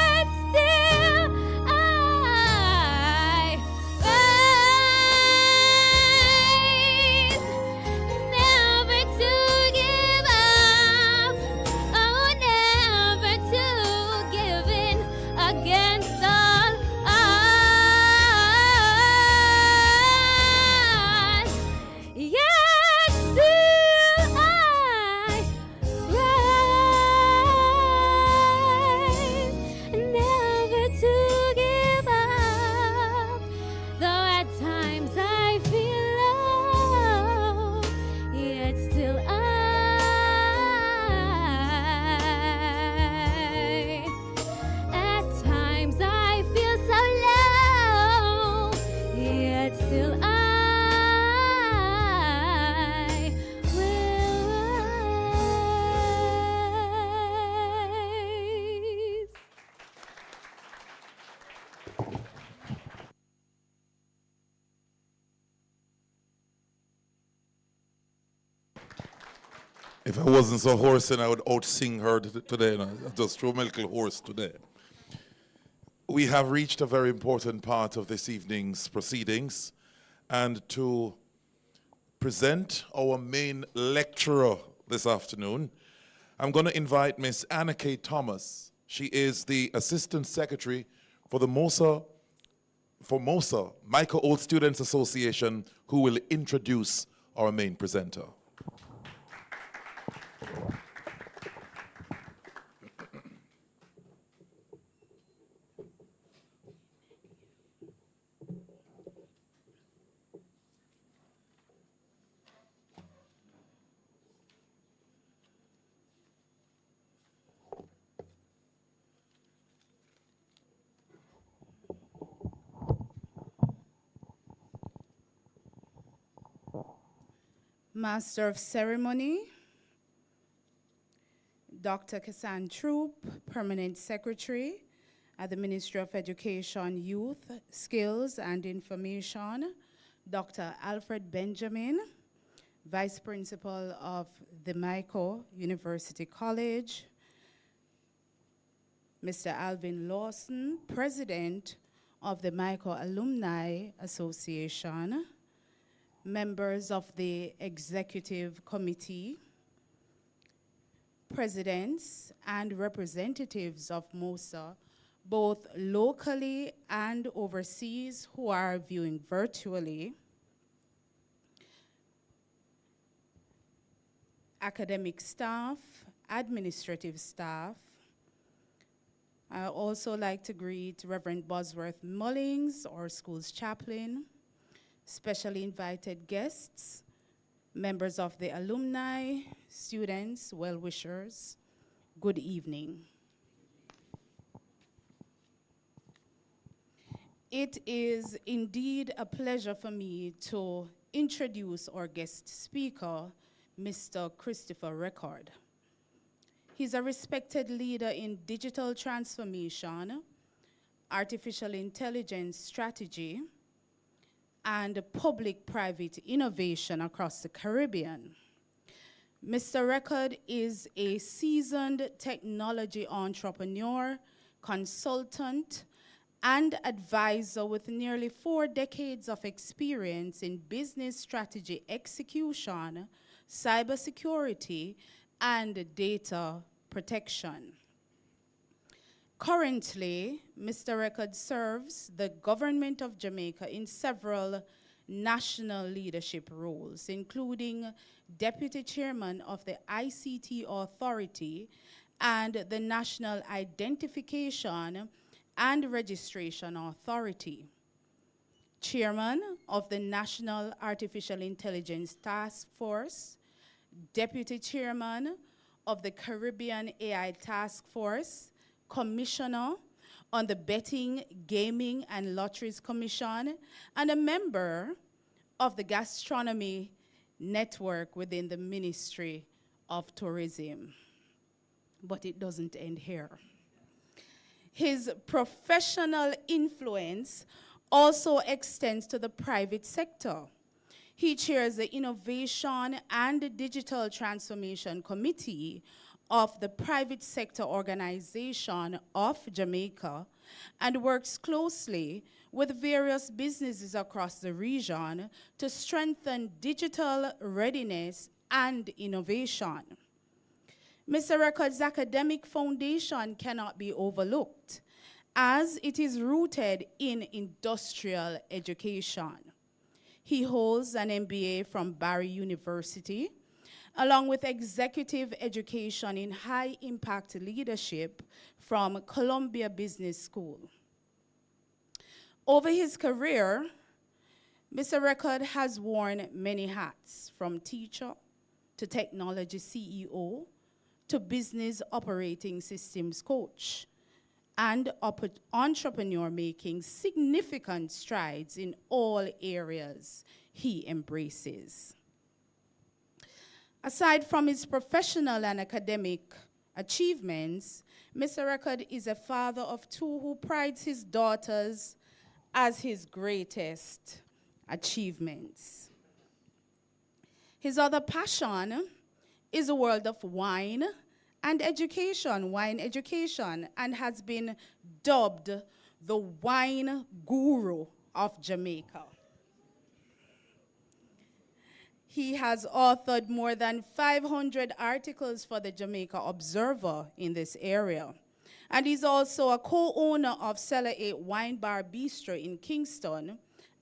And still I rise, never to give up, oh, never to give in against all odds. Yet still I rise, never to give up, though at times I feel low, yet still I, at times I feel so low, yet still I will rise. If I wasn't so hoarse, then I would out-sing her today. And I just throw my little horse today. We have reached a very important part of this evening's proceedings. And to present our main lecturer this afternoon, I'm going to invite Miss Anna K. Thomas. She is the Assistant Secretary for the MOSA, Michael Old Students Association, who will introduce our main presenter. Master of Ceremony, Dr. Kassan Troop, Permanent Secretary at the Ministry of Education, Youth, Skills and Information, Dr. Alfred Benjamin, Vice Principal of the Michael University College, Mr. Alvin Lawson, President of the Michael Alumni Association, members of the Executive Committee, presidents and representatives of MOSA, both locally and overseas, who are viewing virtually, academic staff, administrative staff. I also like to greet Reverend Bosworth Mullings, our school's chaplain, specially invited guests, members of the alumni, students, well-wishers, good evening. It is indeed a pleasure for me to introduce our guest speaker, Mr. Christopher Record. He's a respected leader in digital transformation, artificial intelligence strategy, and public-private innovation across the Caribbean. Mr. Record is a seasoned technology entrepreneur, consultant, and advisor with nearly 4 decades of experience in business strategy execution, cybersecurity, and data protection. Currently, Mr. Record serves the government of Jamaica in several national leadership roles, including Deputy Chairman of the ICT Authority and the National Identification and Registration Authority, Chairman of the National Artificial Intelligence Task Force, Deputy Chairman of the Caribbean AI Task Force, Commissioner on the Betting, Gaming, and Lotteries Commission, and a member of the Gastronomy Network within the Ministry of Tourism. But it doesn't end here. His professional influence also extends to the private sector. He chairs the Innovation and Digital Transformation Committee of the Private Sector Organization of Jamaica and works closely with various businesses across the region to strengthen digital readiness and innovation. Mr. Record's academic foundation cannot be overlooked, as it is rooted in industrial education. He holds an MBA from Barry University, along with executive education in high-impact leadership from Columbia Business School. Over his career, Mr. Record has worn many hats, from teacher to technology CEO to business operating systems coach, and entrepreneur, making significant strides in all areas he embraces. Aside from his professional and academic achievements, Mr. Record is a father of 2 who prides his daughters as his greatest achievements. His other passion is the world of wine education, and has been dubbed the wine guru of Jamaica. He has authored more than 500 articles for the Jamaica Observer in this area. And he's also a co-owner of Cellar 8 Wine Bar Bistro in Kingston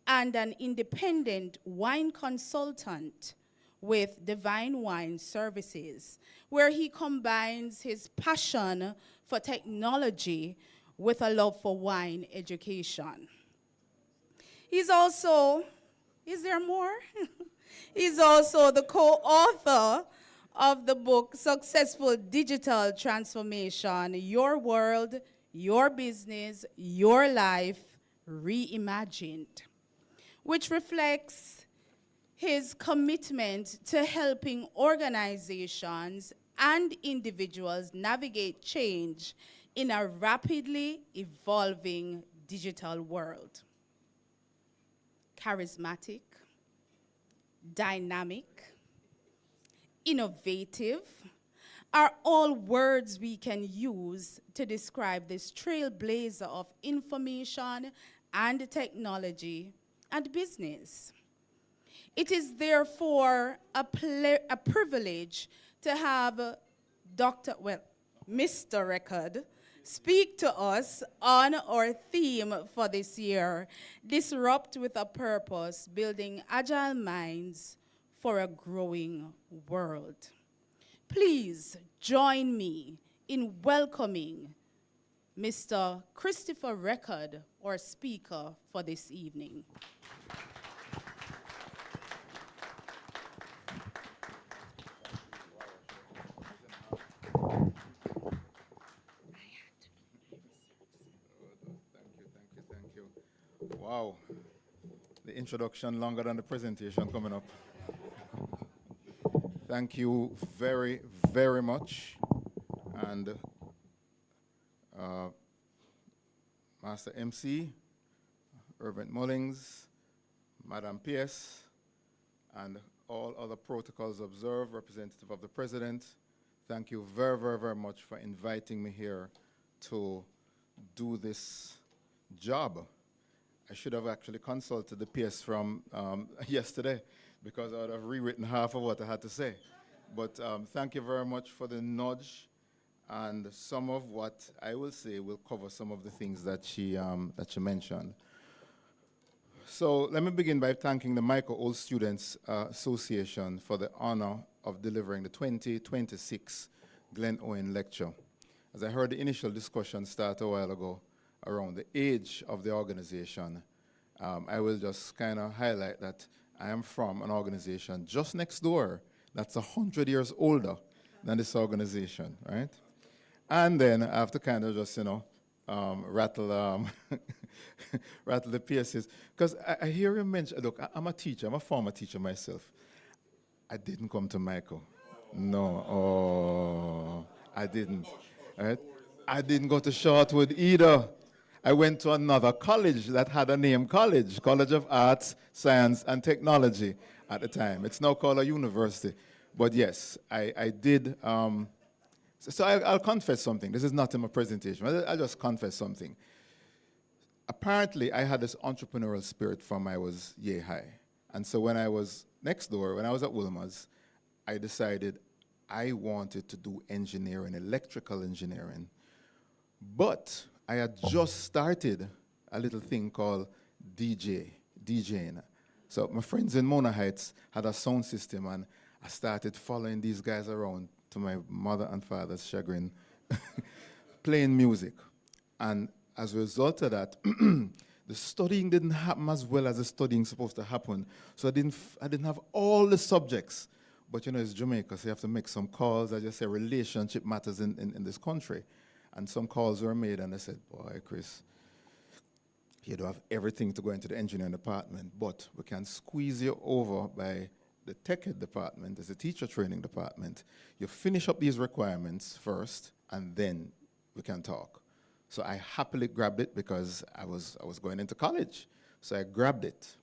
and an independent wine consultant with Divine Wine Services, where he combines his passion for technology with a love for wine education. He's also, is there more? He's also the co-author of the book Successful Digital Transformation, Your World, Your Business, Your Life Reimagined, which reflects his commitment to helping organizations and individuals navigate change in a rapidly evolving digital world. Charismatic, dynamic, innovative are all words we can use to describe this trailblazer of information and technology and business. It is therefore a privilege to have Mr. Record speak to us on our theme for this year, Disrupt with a Purpose, Building Agile Minds for a Growing World. Please join me in welcoming Mr. Christopher Record, our speaker for this evening. Wow, the introduction longer than the presentation coming up. Thank you very, very much. And Master MC, Reverend Mullings, Madam PS, and all other protocols observed, representative of the President. Thank you very, very, very much for inviting me here to do this job. I should have actually consulted the PS from yesterday because I would have rewritten half of what I had to say. But thank you very much for the nudge, and some of what I will say will cover some of the things that she mentioned. So let me begin by thanking the Michael Old Students Association for the honor of delivering the 2026 Glen Owen Lecture. As I heard the initial discussion start a while ago around the age of the organization, I will just kind of highlight that I am from an organization just next door that's 100 years older than this organization, right? And then I have to kind of just, rattle rattle the PSs. Because I hear you mention, look, I'm a teacher, I'm a former teacher myself. I didn't come to Michael. No, I didn't. Right? I didn't go to Shortwood either. I went to another college that had a name college, College of Arts, Science, and Technology at the time. It's now called a university. But yes, I did. So I'll confess something. This is not in my presentation. I'll just confess something. Apparently, I had this entrepreneurial spirit from I was yay high. And so when I was next door, when I was at Wilmer's, I decided I wanted to do engineering, electrical engineering. But I had just started a little thing called DJing. So my friends in Mona Heights had a sound system, and I started following these guys around to my mother and father's chagrin, playing music. And as a result of that, the studying didn't happen as well as the studying supposed to happen. So I didn't have all the subjects. But it's Jamaica, so you have to make some calls. I just say relationship matters in this country. And some calls were made, and I said, boy, Chris, you don't have everything to go into the engineering department, but we can squeeze you over by the tech ed department, as a teacher training department. You finish up these requirements first, and then we can talk. So I happily grabbed it because I was going into college. So I grabbed it.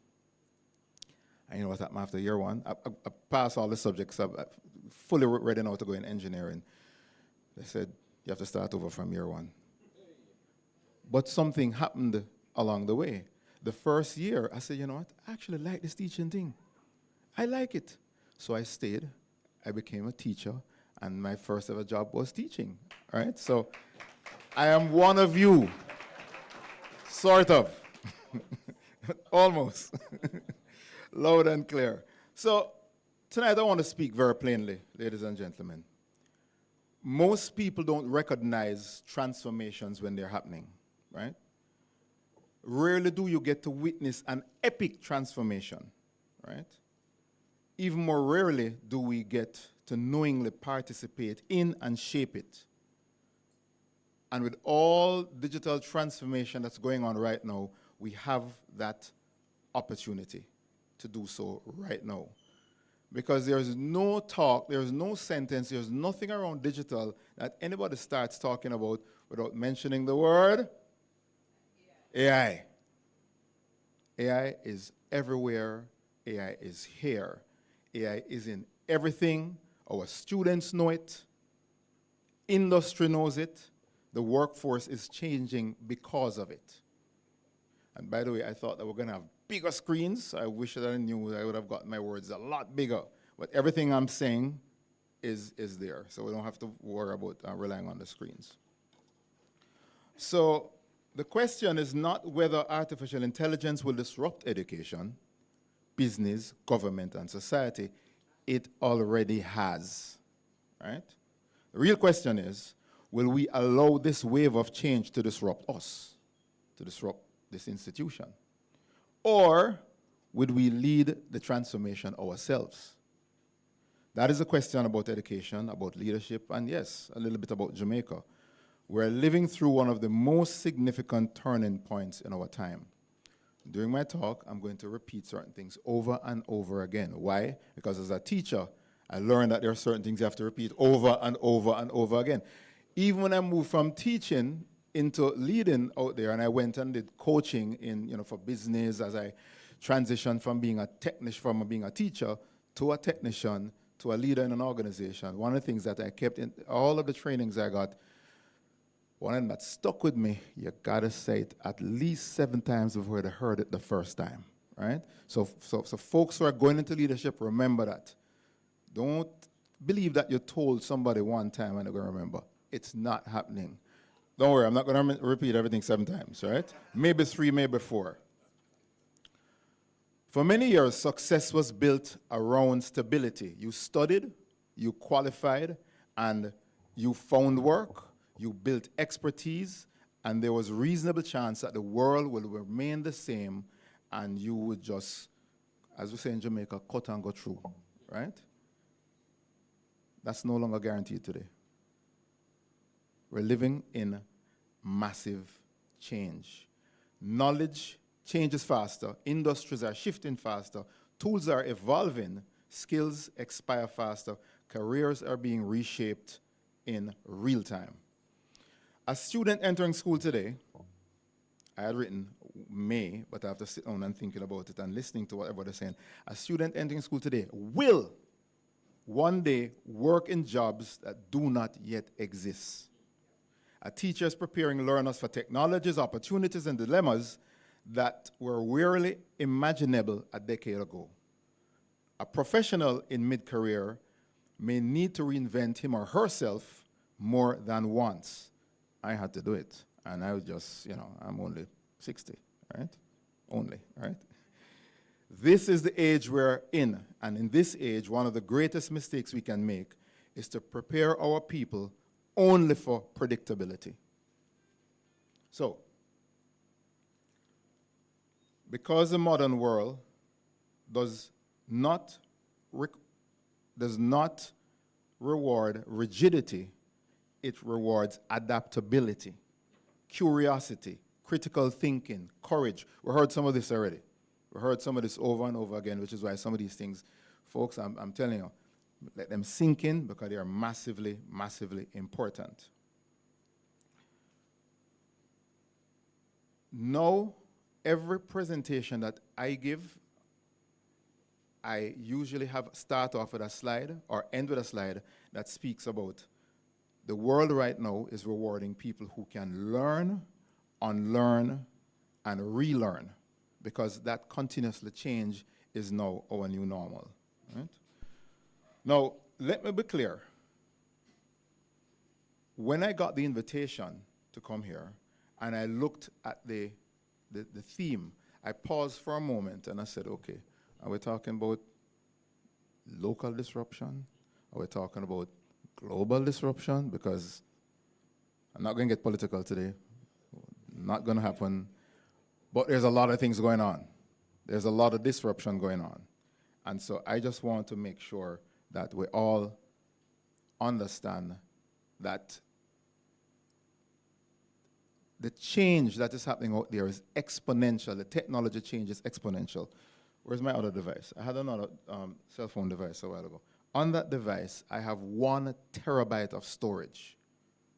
And you know what happened after year one? I passed all the subjects. I'm fully ready now to go in engineering. They said, you have to start over from year one. But something happened along the way. The first year, I said, you know what? I actually like this teaching thing. I like it. So I stayed. I became a teacher. And my first ever job was teaching. All right? So I am one of you. Sort of. Almost. Loud and clear. So tonight I want to speak very plainly, ladies and gentlemen. Most people don't recognize transformations when they're happening, right? Rarely do you get to witness an epic transformation, right? Even more rarely do we get to knowingly participate in and shape it. And with all digital transformation that's going on right now, we have that opportunity to do so right now. Because there's no talk, there's no sentence, there's nothing around digital that anybody starts talking about without mentioning the word AI. AI is everywhere. AI is here. AI is in everything. Our students know it. Industry knows it. The workforce is changing because of it. And by the way, I thought that we're going to have bigger screens. I wish that I knew I would have gotten my words a lot bigger. But everything I'm saying is there. So we don't have to worry about relying on the screens. So the question is not whether artificial intelligence will disrupt education, business, government, and society. It already has, right? The real question is, will we allow this wave of change to disrupt us, to disrupt this institution? Or would we lead the transformation ourselves? That is a question about education, about leadership, and yes, a little bit about Jamaica. We're living through one of the most significant turning points in our time. During my talk, I'm going to repeat certain things over and over again. Why? Because as a teacher, I learned that there are certain things you have to repeat over and over and over again. Even when I moved from teaching into leading out there, and I went and did coaching in, for business as I transitioned from being a teacher to a technician to a leader in an organization. One of the things that I kept in all of the trainings I got, one of them that stuck with me, you gotta say it at least 7 times before they heard it the first time, right? So folks who are going into leadership, remember that. Don't believe that you told somebody one time and they're gonna remember. It's not happening. Don't worry, I'm not gonna repeat everything 7 times, right? Maybe 3, maybe 4. For many years, success was built around stability. You studied, you qualified, and you found work, you built expertise, and there was reasonable chance that the world will remain the same and you would just, as we say in Jamaica, cut and go through, right? That's no longer guaranteed today. We're living in massive change. Knowledge changes faster, industries are shifting faster, tools are evolving, skills expire faster, careers are being reshaped in real time. A student entering school today, I had written May, but I have to sit down and thinking about it and listening to whatever they're saying. A student entering school today will one day work in jobs that do not yet exist. A teacher is preparing learners for technologies, opportunities, and dilemmas that were rarely imaginable a decade ago. A professional in mid-career may need to reinvent him or herself more than once. I had to do it, and I was just, I'm only 60, right? Only, right? This is the age we're in, and in this age, one of the greatest mistakes we can make is to prepare our people only for predictability. So, because the modern world does not reward rigidity, it rewards adaptability, curiosity, critical thinking, courage. We heard some of this already. We heard some of this over and over again, which is why some of these things, folks, I'm telling you, let them sink in because they are massively, massively important. Now, every presentation that I give, I usually start off with a slide or end with a slide that speaks about the world right now is rewarding people who can learn, unlearn, and relearn, because that continuously change is now our new normal. Right? Now, let me be clear. When I got the invitation to come here, and I looked at the theme, I paused for a moment and I said, okay, are we talking about local disruption? Are we talking about global disruption? Because I'm not going to get political today. Not going to happen. But there's a lot of things going on. There's a lot of disruption going on. And so I just want to make sure that we all understand that the change that is happening out there is exponential. The technology change is exponential. Where's my other device? I had another cell phone device a while ago. On that device, I have 1 terabyte of storage.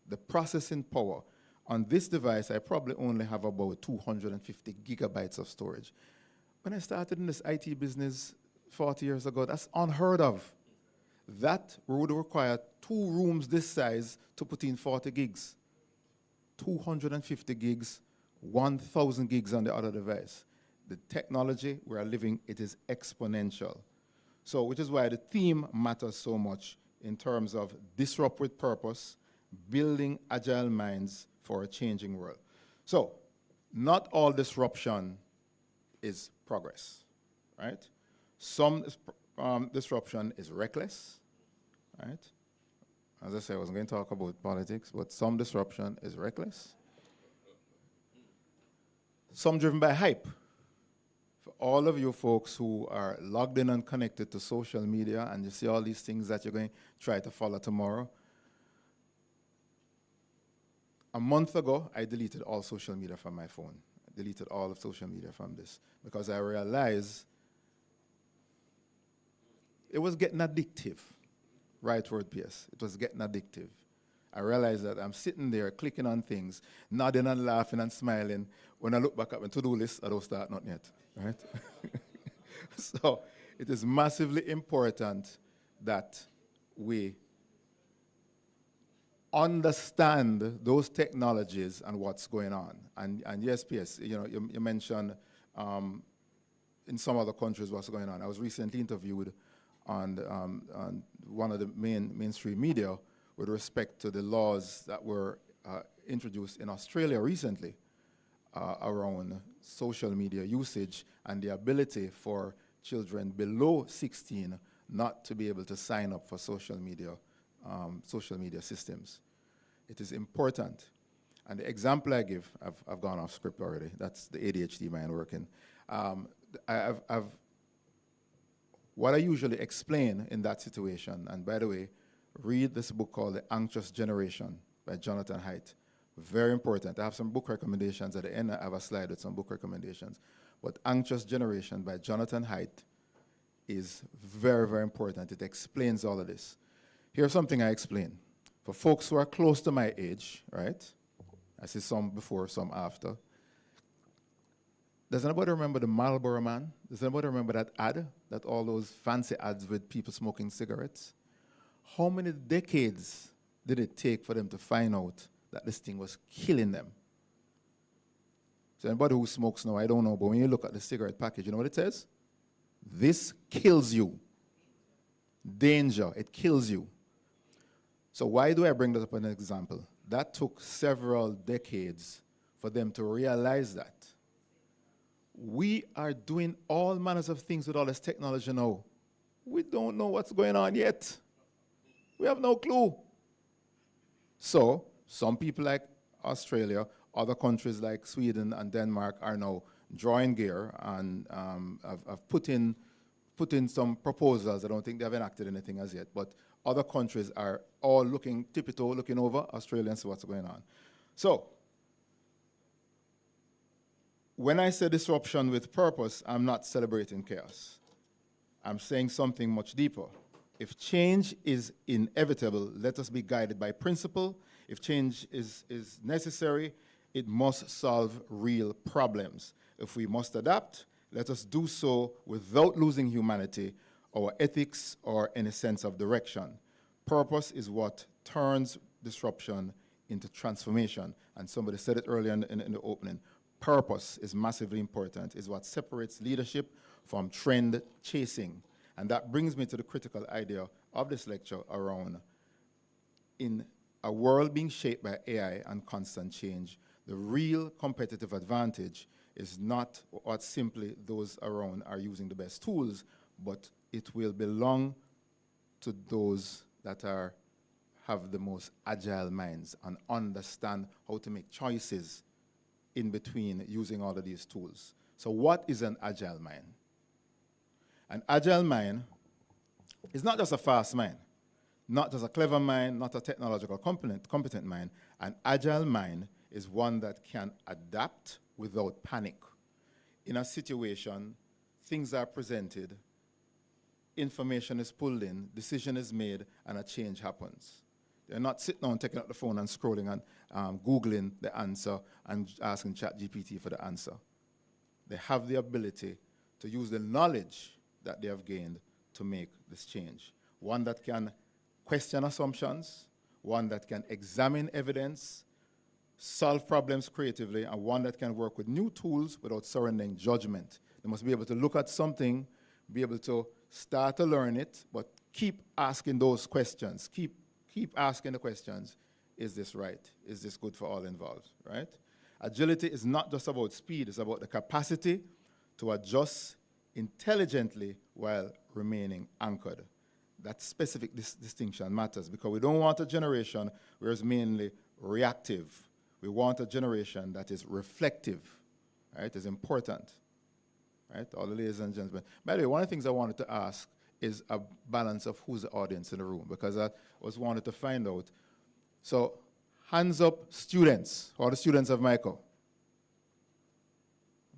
The processing power. On this device, I probably only have about 250 gigabytes of storage. When I started in this IT business 40 years ago, that's unheard of. That would require 2 rooms this size to put in 40 gigs. 250 gigs, 1,000 gigs on the other device. The technology we are living, it is exponential. So, which is why the theme matters so much in terms of disrupt with purpose, building agile minds for a changing world. So, not all disruption is progress, right? Some disruption is reckless, right? As I said, I wasn't going to talk about politics, but some disruption is reckless. Some driven by hype. For all of you folks who are logged in and connected to social media and you see all these things that you're going to try to follow tomorrow. A month ago, I deleted all social media from my phone. I deleted all of social media from this because I realized it was getting addictive. Right word, PS. It was getting addictive. I realize that I'm sitting there clicking on things, nodding and laughing and smiling. When I look back at my to-do list, I don't start nothing yet, right? So it is massively important that we understand those technologies and what's going on. And yes, PS, you mentioned in some other countries what's going on. I was recently interviewed on one of the mainstream media with respect to the laws that were introduced in Australia recently around social media usage and the ability for children below 16 not to be able to sign up for social media systems. It is important. And the example I give, I've gone off script already. That's the ADHD mind working. What I usually explain in that situation, and by the way, read this book called The Anxious Generation by Jonathan Haidt. Very important. I have some book recommendations at the end. I have a slide with some book recommendations. But Anxious Generation by Jonathan Haidt is very, very important. It explains all of this. Here's something I explain. For folks who are close to my age, right? I see some before, some after. Does anybody remember the Marlboro Man? Does anybody remember that ad? That all those fancy ads with people smoking cigarettes? How many decades did it take for them to find out that this thing was killing them? So anybody who smokes now, I don't know, but when you look at the cigarette package, you know what it says? This kills you. Danger, it kills you. So why do I bring that up as an example? That took several decades for them to realize that. We are doing all manners of things with all this technology now. We don't know what's going on yet. We have no clue. So some people like Australia, other countries like Sweden and Denmark are now drawing gear and have put in some proposals. I don't think they have enacted anything as yet, but other countries are all looking tippy-toe, looking over Australia and see what's going on. So when I say disruption with purpose, I'm not celebrating chaos. I'm saying something much deeper. If change is inevitable, let us be guided by principle. If change is necessary, it must solve real problems. If we must adapt, let us do so without losing humanity, our ethics, or any sense of direction. Purpose is what turns disruption into transformation. And somebody said it earlier in the opening. Purpose is massively important. It's what separates leadership from trend chasing. And that brings me to the critical idea of this lecture around, in a world being shaped by AI and constant change, the real competitive advantage is not what simply those around are using the best tools, but it will belong to those that have the most agile minds and understand how to make choices in between using all of these tools. So what is an agile mind? An agile mind is not just a fast mind, not just a clever mind, not a technological competent mind. An agile mind is one that can adapt without panic. In a situation, things are presented, information is pulled in, decision is made, and a change happens. They're not sitting down, taking out the phone and scrolling and Googling the answer and asking ChatGPT for the answer. They have the ability to use the knowledge that they have gained to make this change. One that can question assumptions, one that can examine evidence, solve problems creatively, and one that can work with new tools without surrendering judgment. They must be able to look at something, be able to start to learn it, but keep asking those questions. Keep asking the questions, is this right? Is this good for all involved, right? Agility is not just about speed, it's about the capacity to adjust intelligently while remaining anchored. That specific distinction matters because we don't want a generation where it's mainly reactive. We want a generation that is reflective, right? It's important, right? All the ladies and gentlemen. By the way, one of the things I wanted to ask is a balance of who's the audience in the room, because I was wanted to find out. So, hands up students, all the students of Michael.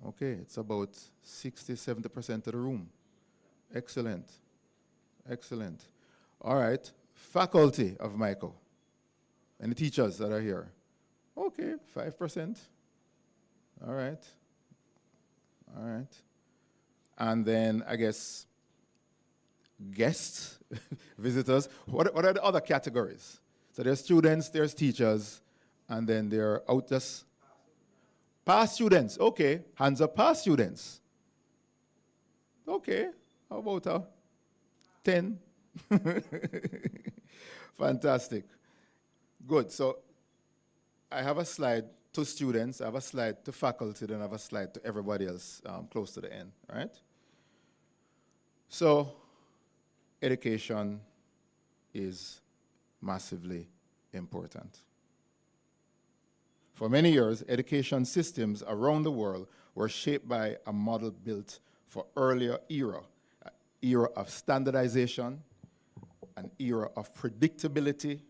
Okay, it's about 60, 70% of the room. Excellent, excellent. All right, faculty of Michael. Any teachers that are here? Okay, 5%. All right. All right. And then I guess guests, visitors. What are the other categories? So there's students, there's teachers, and then there are out just past students. Okay, hands up, past students. Okay, how about 10? Fantastic. Good. So I have a slide to students, I have a slide to faculty, then I have a slide to everybody else close to the end, right? So education is massively important. For many years, education systems around the world were shaped by a model built for earlier era, an era of standardization, an era of predictability,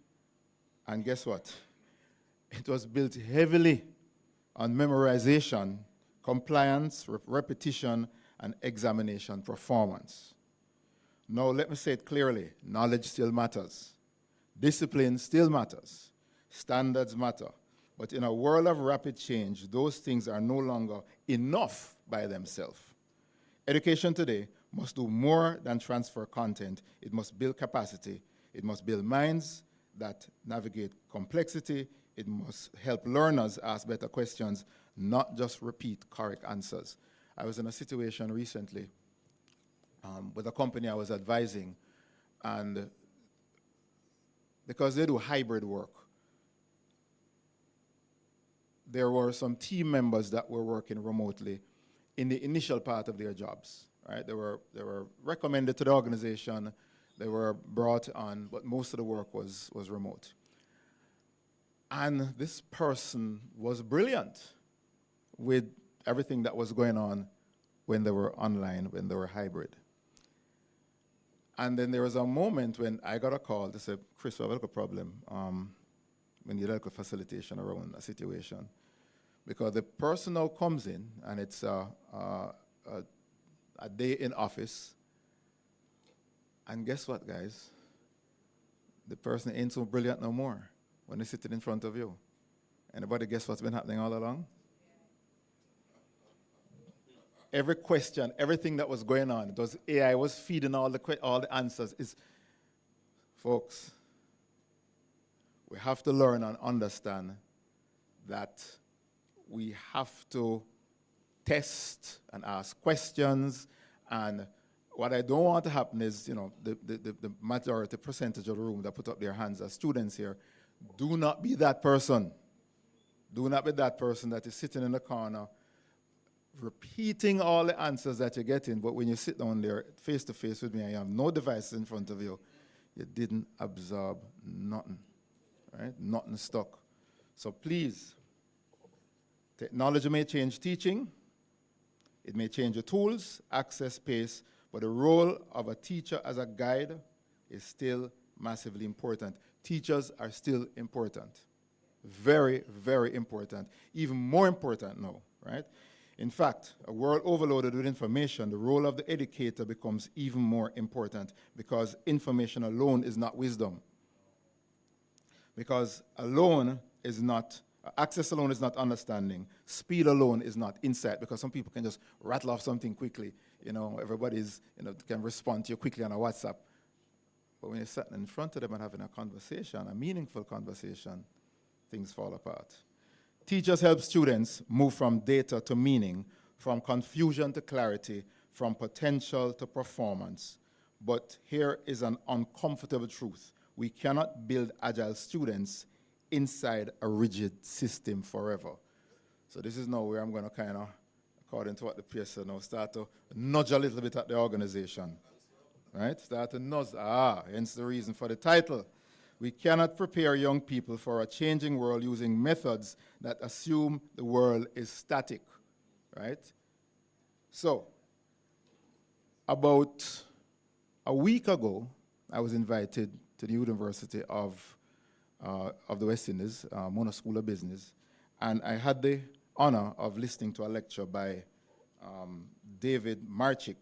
and guess what? It was built heavily on memorization, compliance, repetition, and examination performance. Now, let me say it clearly. Knowledge still matters. Discipline still matters. Standards matter. But in a world of rapid change, those things are no longer enough by themselves. Education today must do more than transfer content. It must build capacity. It must build minds that navigate complexity. It must help learners ask better questions, not just repeat correct answers. I was in a situation recently with a company I was advising, and because they do hybrid work, there were some team members that were working remotely in the initial part of their jobs, right? They were recommended to the organization, they were brought on, but most of the work was remote. And this person was brilliant with everything that was going on when they were online, when they were hybrid. And then there was a moment when I got a call. They said, Chris, we have a little problem. We need a little facilitation around a situation. Because the person now comes in, and it's a day in office. And guess what, guys? The person ain't so brilliant no more when they're sitting in front of you. Anybody guess what's been happening all along? Every question, everything that was going on, AI was feeding all the answers. Folks, we have to learn and understand that we have to test and ask questions. And what I don't want to happen is, the majority percentage of the room that put up their hands as students here, do not be that person. Do not be that person that is sitting in the corner repeating all the answers that you're getting, but when you sit down there face to face with me and you have no devices in front of you, you didn't absorb nothing, right? Nothing stuck. So please, technology may change teaching, it may change the tools, access, pace, but the role of a teacher as a guide is still massively important. Teachers are still important. Very, very important. Even more important now, right? In fact, a world overloaded with information, the role of the educator becomes even more important because information alone is not wisdom. Because access alone is not understanding. Speed alone is not insight, because some people can just rattle off something quickly. Everybody's, can respond to you quickly on a WhatsApp. But when you're sitting in front of them and having a conversation, a meaningful conversation, things fall apart. Teachers help students move from data to meaning, from confusion to clarity, from potential to performance. But here is an uncomfortable truth. We cannot build agile students inside a rigid system forever. So this is now where I'm going to kind of, according to what the peer said, now start to nudge a little bit at the organization. Right? Start to nudge. Hence the reason for the title. We cannot prepare young people for a changing world using methods that assume the world is static, right? So, about a week ago, I was invited to the University of the West Indies, Mona School of Business, and I had the honor of listening to a lecture by David Marchik,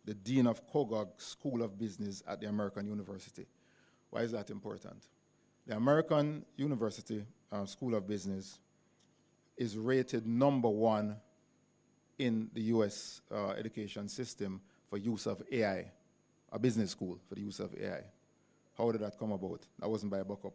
the Dean of Kogog School of Business at the American University. Why is that important? The American University School of Business is rated #1 in the US education system for use of AI, a business school for the use of AI. How did that come about? That wasn't by a buck up.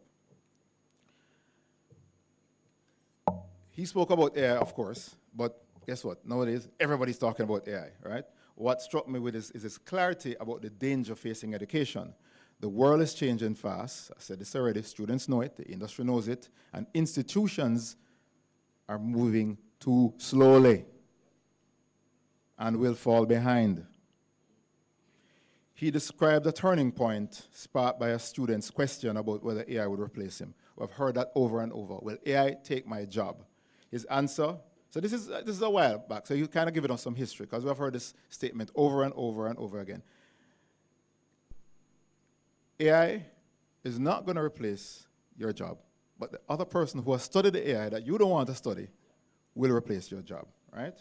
He spoke about AI, of course, but guess what? Nowadays, everybody's talking about AI, right? What struck me with is his clarity about the danger facing education. The world is changing fast. I said this already. Students know it. The industry knows it. And institutions are moving too slowly and will fall behind. He described a turning point sparked by a student's question about whether AI would replace him. We've heard that over and over. Will AI take my job? His answer, so this is a while back, so you kind of give it us some history, because we've heard this statement over and over and over again. AI is not going to replace your job, but the other person who has studied the AI that you don't want to study will replace your job, right?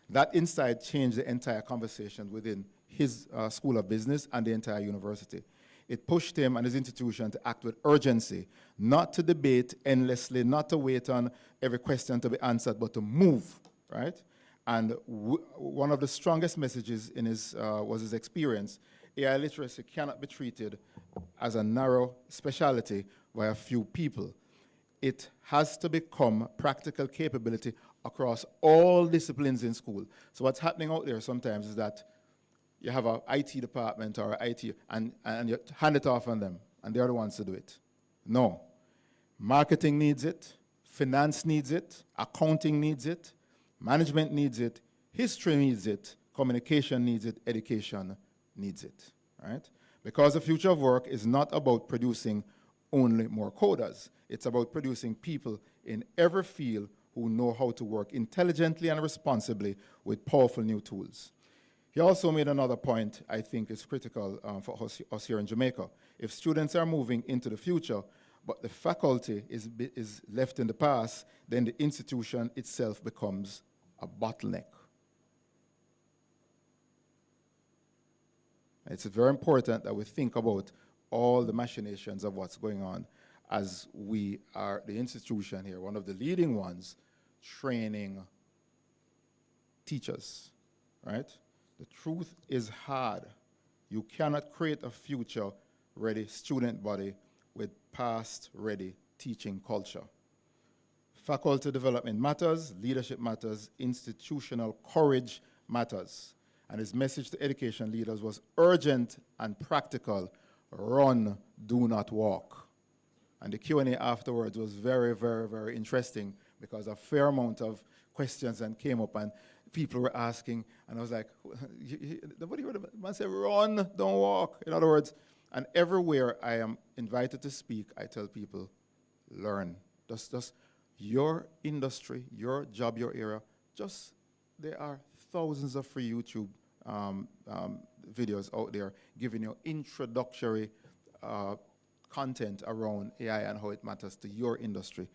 That insight changed the entire conversation within his School of Business and the entire university. It pushed him and his institution to act with urgency, not to debate endlessly, not to wait on every question to be answered, but to move, right? And one of the strongest messages in his was his experience. AI literacy cannot be treated as a narrow specialty by a few people. It has to become practical capability across all disciplines in school. So what's happening out there sometimes is that you have an IT department or IT, and you hand it off on them, and they're the ones to do it. No. Marketing needs it, finance needs it, accounting needs it, management needs it, history needs it, communication needs it, education needs it, right? Because the future of work is not about producing only more coders. It's about producing people in every field who know how to work intelligently and responsibly with powerful new tools. He also made another point I think is critical for us here in Jamaica. If students are moving into the future, but the faculty is left in the past, then the institution itself becomes a bottleneck. It's very important that we think about all the machinations of what's going on as we are the institution here, one of the leading ones, training teachers, right? The truth is hard. You cannot create a future-ready student body with past-ready teaching culture. Faculty development matters, leadership matters, institutional courage matters. And his message to education leaders was urgent and practical. Run, do not walk. And the Q&A afterwards was very, very, very interesting, because a fair amount of questions and came up, and people were asking, and I was like, nobody heard the man say, run, don't walk. In other words, and everywhere I am invited to speak, I tell people, learn. Just your industry, your job, your area, there are thousands of free YouTube videos out there giving you introductory content around AI and how it matters to your industry.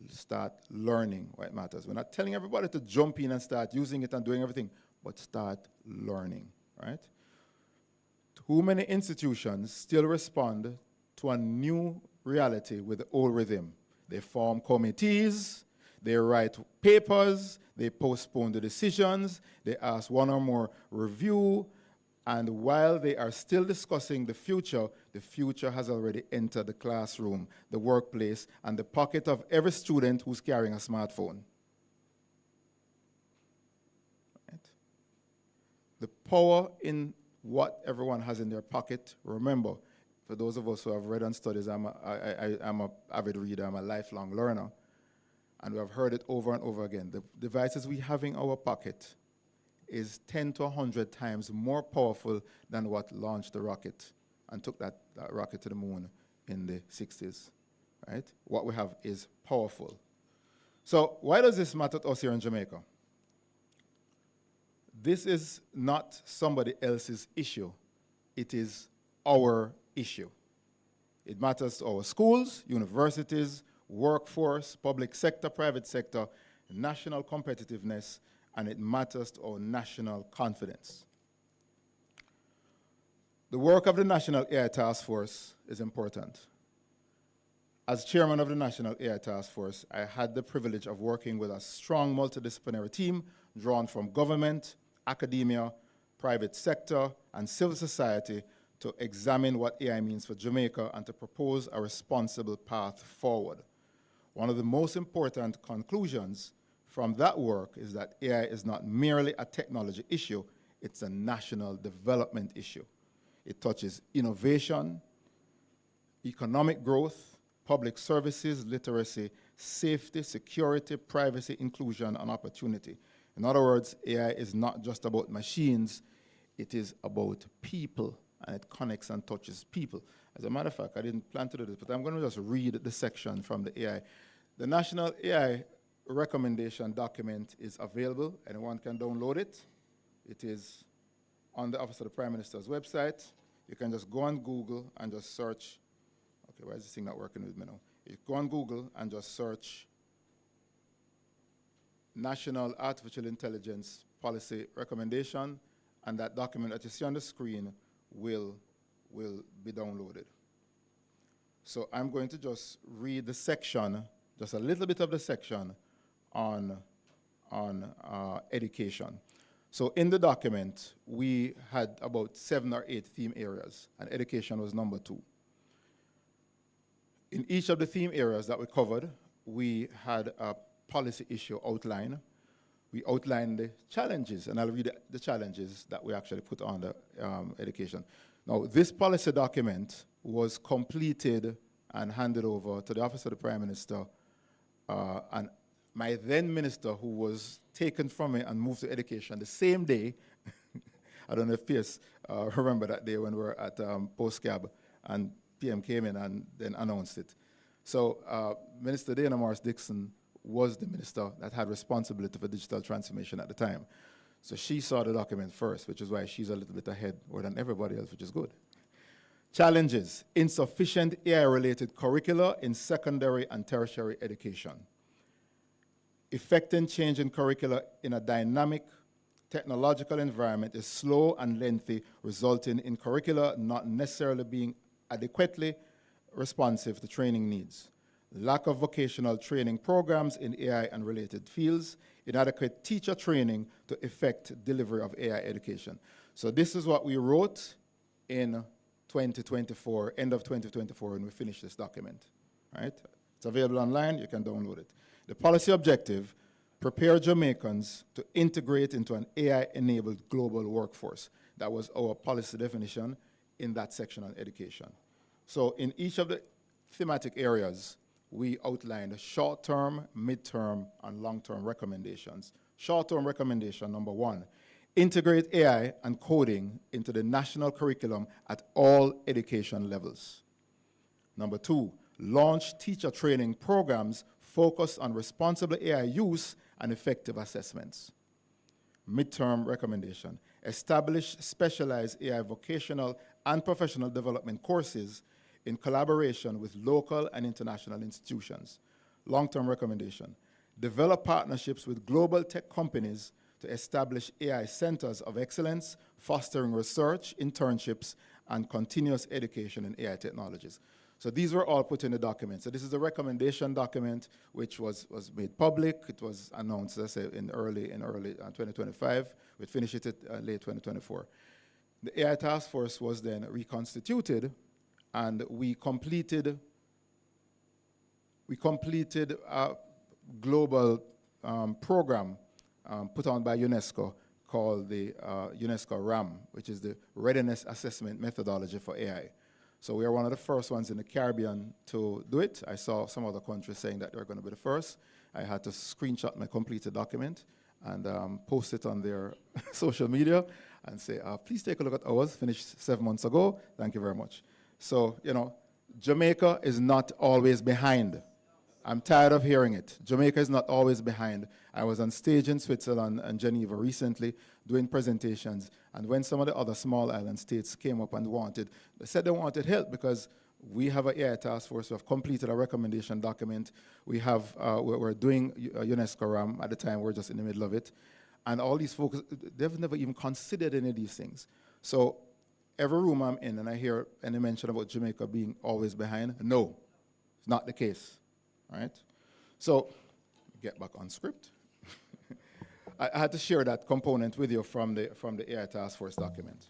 Start learning what it matters. We're not telling everybody to jump in and start using it and doing everything, but start learning, right? Too many institutions still respond to a new reality with the old rhythm. They form committees, they write papers, they postpone the decisions, they ask one or more review, and while they are still discussing the future has already entered the classroom, the workplace, and the pocket of every student who's carrying a smartphone. Right? The power in what everyone has in their pocket. Remember, for those of us who have read and studied, I'm an avid reader, I'm a lifelong learner, and we have heard it over and over again. The devices we have in our pocket is 10 to 100 times more powerful than what launched the rocket and took that rocket to the moon in the 60s, right? What we have is powerful. So why does this matter to us here in Jamaica? This is not somebody else's issue. It is our issue. It matters to our schools, universities, workforce, public sector, private sector, national competitiveness, and it matters to our national confidence. The work of the National AI Task Force is important. As chairman of the National AI Task Force, I had the privilege of working with a strong multidisciplinary team drawn from government, academia, private sector, and civil society to examine what AI means for Jamaica and to propose a responsible path forward. One of the most important conclusions from that work is that AI is not merely a technology issue, it's a national development issue. It touches innovation, economic growth, public services, literacy, safety, security, privacy, inclusion, and opportunity. In other words, AI is not just about machines, it is about people, and it connects and touches people. As a matter of fact, I didn't plan to do this, but I'm going to just read the section from the AI. The National AI Recommendation document is available. Anyone can download it. It is on the Office of the Prime Minister's website. You can just go on Google and just search. Okay, why is this thing not working with me now? You go on Google and just search National Artificial Intelligence Policy Recommendation, and that document that you see on the screen will be downloaded. So I'm going to just read the section, just a little bit of the section on education. So in the document, we had about 7 or 8 theme areas, and education was number 2. In each of the theme areas that we covered, we had a policy issue outline. We outlined the challenges, and I'll read the challenges that we actually put on the education. Now, this policy document was completed and handed over to the Office of the Prime Minister, and my then minister, who was taken from me and moved to education the same day. I don't know if Pierce remember that day when we were at Postcab, and PM came in and then announced it. So Minister Dana Morris-Dixon was the minister that had responsibility for digital transformation at the time. So she saw the document first, which is why she's a little bit ahead more than everybody else, which is good. Challenges: insufficient AI-related curricula in secondary and tertiary education. Effecting change in curricula in a dynamic technological environment is slow and lengthy, resulting in curricula not necessarily being adequately responsive to training needs. Lack of vocational training programs in AI and related fields, inadequate teacher training to effect delivery of AI education. So this is what we wrote in 2024, end of 2024, when we finished this document, right? It's available online, you can download it. The policy objective: prepare Jamaicans to integrate into an AI-enabled global workforce. That was our policy definition in that section on education. So in each of the thematic areas, we outlined short-term, mid-term, and long-term recommendations. Short-term recommendation number 1, integrate AI and coding into the national curriculum at all education levels. Number 2, launch teacher training programs focused on responsible AI use and effective assessments. Midterm recommendation: establish specialized AI vocational and professional development courses in collaboration with local and international institutions. Long-term recommendation: develop partnerships with global tech companies to establish AI centers of excellence, fostering research, internships, and continuous education in AI technologies. So these were all put in the document. So this is a recommendation document which was made public. It was announced, as I say, in early 2025. We finished it late 2024. The AI task force was then reconstituted, and we completed a global program put on by UNESCO called the UNESCO RAM, which is the Readiness Assessment Methodology for AI. So we are one of the first ones in the Caribbean to do it. I saw some other countries saying that they're going to be the first. I had to screenshot my completed document and post it on their social media and say, please take a look at ours, finished 7 months ago. Thank you very much. So, Jamaica is not always behind. I'm tired of hearing it. Jamaica is not always behind. I was on stage in Switzerland and Geneva recently doing presentations, and when some of the other small island states came up and they said they wanted help because we have an AI task force. We have completed a recommendation document. We're doing UNESCO RAM at the time. We're just in the middle of it. And all these folks, they've never even considered any of these things. So every room I'm in and I hear any mention about Jamaica being always behind, no. It's not the case, all right? So, get back on script. I had to share that component with you from the AI Task Force document,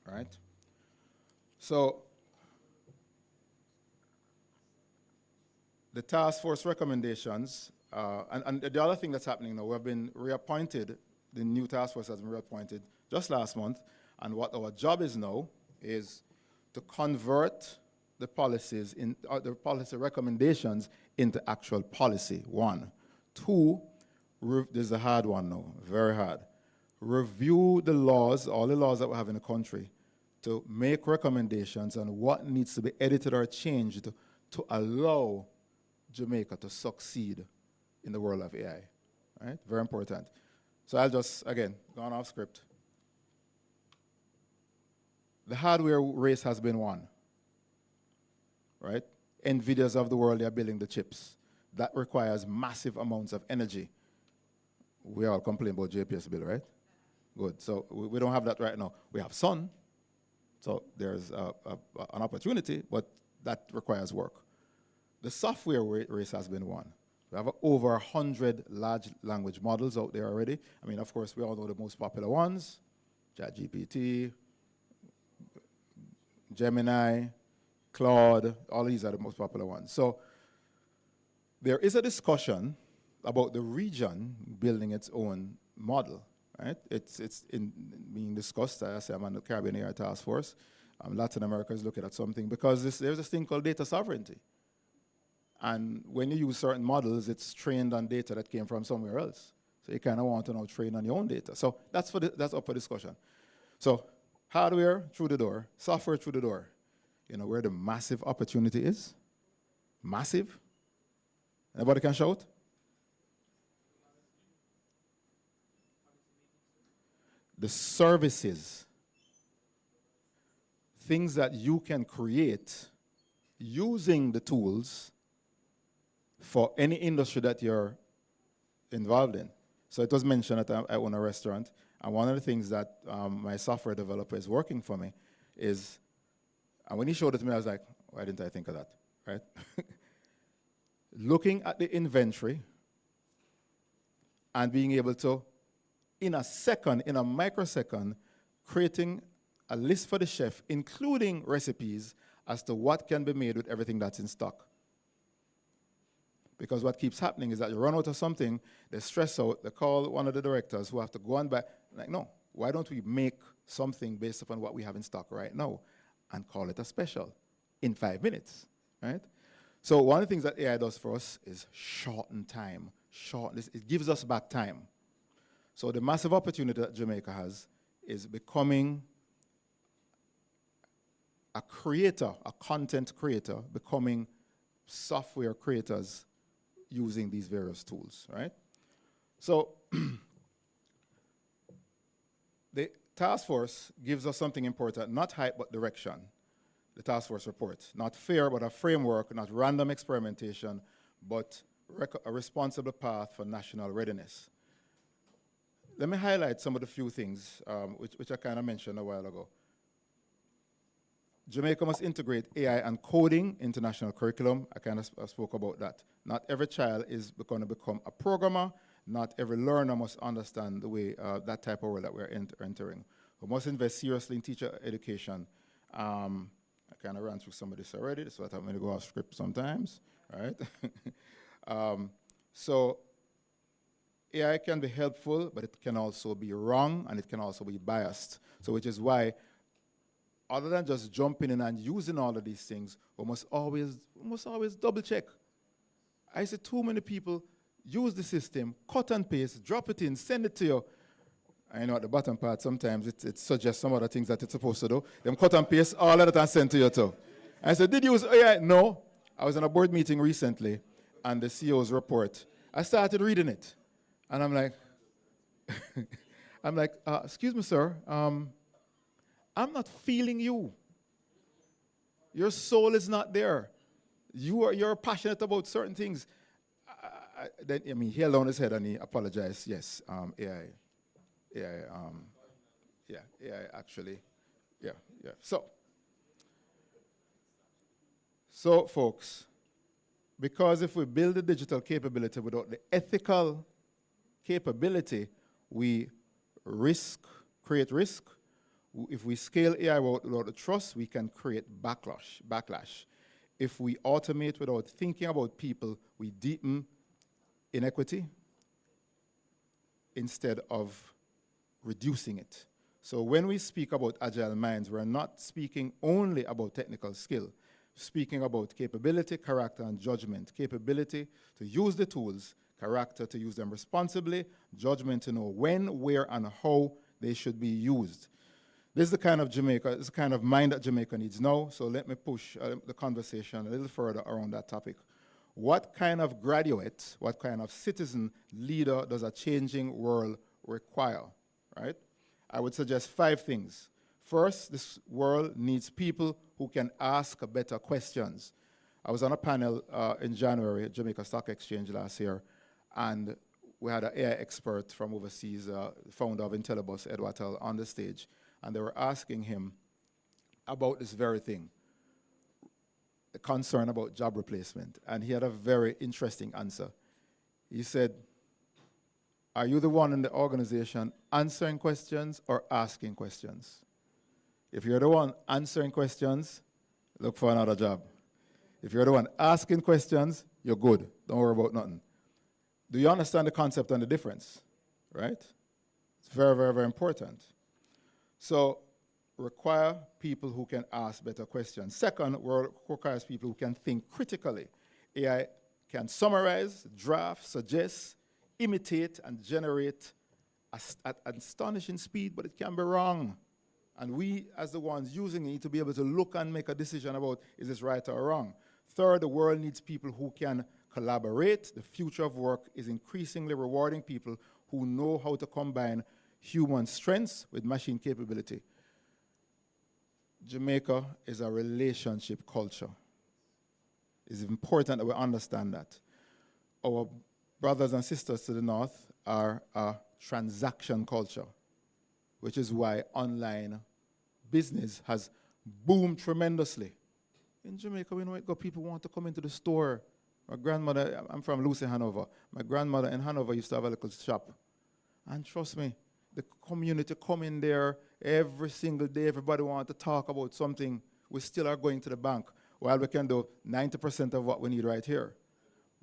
all right? So, the task force recommendations, and the other thing that's happening now, we've been reappointed, the new task force has been reappointed just last month, and what our job is now is to convert the policies, the policy recommendations into actual policy, one. Two, this is a hard one now, very hard. Review the laws, all the laws that we have in the country, to make recommendations on what needs to be edited or changed to allow Jamaica to succeed in the world of AI, right? Very important. So I'll just, again, go on off script. The hardware race has been won, right? NVIDIAs of the world, they are building the chips. That requires massive amounts of energy. We all complain about JPS bill, right? Good, so we don't have that right now. We have sun, so there's an opportunity, but that requires work. The software race has been won. We have over 100 large language models out there already. I mean, of course, we all know the most popular ones, ChatGPT, Gemini, Claude, all these are the most popular ones. So there is a discussion about the region building its own model, right? It's being discussed. I say I'm on the Caribbean AI Task Force. Latin America is looking at something because there's this thing called data sovereignty. And when you use certain models, it's trained on data that came from somewhere else. So you kind of want to now train on your own data. So that's up for discussion. So hardware through the door, software through the door. You know where the massive opportunity is? Massive? Anybody can shout? The services, things that you can create using the tools for any industry that you're involved in. So it was mentioned that I own a restaurant, and one of the things that my software developer is working for me is, and when he showed it to me, I was like, why didn't I think of that, right? Looking at the inventory and being able to, in a second, in a microsecond, creating a list for the chef, including recipes as to what can be made with everything that's in stock. Because what keeps happening is that you run out of something, they stress out, they call one of the directors who have to go on by, like, no, why don't we make something based upon what we have in stock right now and call it a special in 5 minutes, right? So one of the things that AI does for us is shorten time. It gives us back time. So the massive opportunity that Jamaica has is becoming a creator, a content creator, becoming software creators using these various tools, right? So the task force gives us something important, not hype, but direction. The task force report, not fear, but a framework, not random experimentation, but a responsible path for national readiness. Let me highlight some of the few things which I kind of mentioned a while ago. Jamaica must integrate AI and coding into national curriculum. I kind of spoke about that. Not every child is going to become a programmer. Not every learner must understand the way that type of world that we're entering. We must invest seriously in teacher education. I kind of ran through some of this already. That's what I'm going to go off script sometimes, right? So AI can be helpful, but it can also be wrong, and it can also be biased. So which is why, other than just jumping in and using all of these things, we must always double check. I see too many people use the system, cut and paste, drop it in, send it to you. I know at the bottom part, sometimes it suggests some other things that it's supposed to do. Them cut and paste all of that and send to you too. I said, did you use AI? No. I was in a board meeting recently, and the CEO's report, I started reading it. And I'm like, excuse me, sir, I'm not feeling you. Your soul is not there. You're passionate about certain things. He held on his head and he apologized. Yes, AI actually, yeah. So folks, Because if we build the digital capability without the ethical capability, we create risk. If we scale AI without the trust, we can create backlash. If we automate without thinking about people, we deepen inequity instead of reducing it. So when we speak about agile minds, we're not speaking only about technical skill, speaking about capability, character, and judgment. Capability to use the tools, character to use them responsibly, judgment to know when, where, and how they should be used. This is the kind of Jamaica, this is the kind of mind that Jamaica needs now, so let me push the conversation a little further around that topic. What kind of graduate, what kind of citizen leader does a changing world require, right? I would suggest 5 things. First, this world needs people who can ask better questions. I was on a panel in January at Jamaica Stock Exchange last year, and we had an AI expert from overseas, founder of Intellibus, Edward Tell, on the stage, and they were asking him about this very thing, a concern about job replacement, and he had a very interesting answer. He said, are you the one in the organization answering questions or asking questions? If you're the one answering questions, look for another job. If you're the one asking questions, you're good. Don't worry about nothing. Do you understand the concept and the difference? Right? It's very, very, very important. So require people who can ask better questions. Second, requires people who can think critically. AI can summarize, draft, suggest, imitate, and generate at astonishing speed, but it can be wrong. And we, as the ones using it, need to be able to look and make a decision about, is this right or wrong? Third, the world needs people who can collaborate. The future of work is increasingly rewarding people who know how to combine human strengths with machine capability. Jamaica is a relationship culture. It's important that we understand that. Our brothers and sisters to the north are a transaction culture, which is why online business has boomed tremendously. In Jamaica, we know it, people want to come into the store. My grandmother, I'm from Lucy, Hanover. My grandmother in Hanover used to have a little shop. And trust me, the community come in there every single day. Everybody wants to talk about something. We still are going to the bank, while we can do 90% of what we need right here.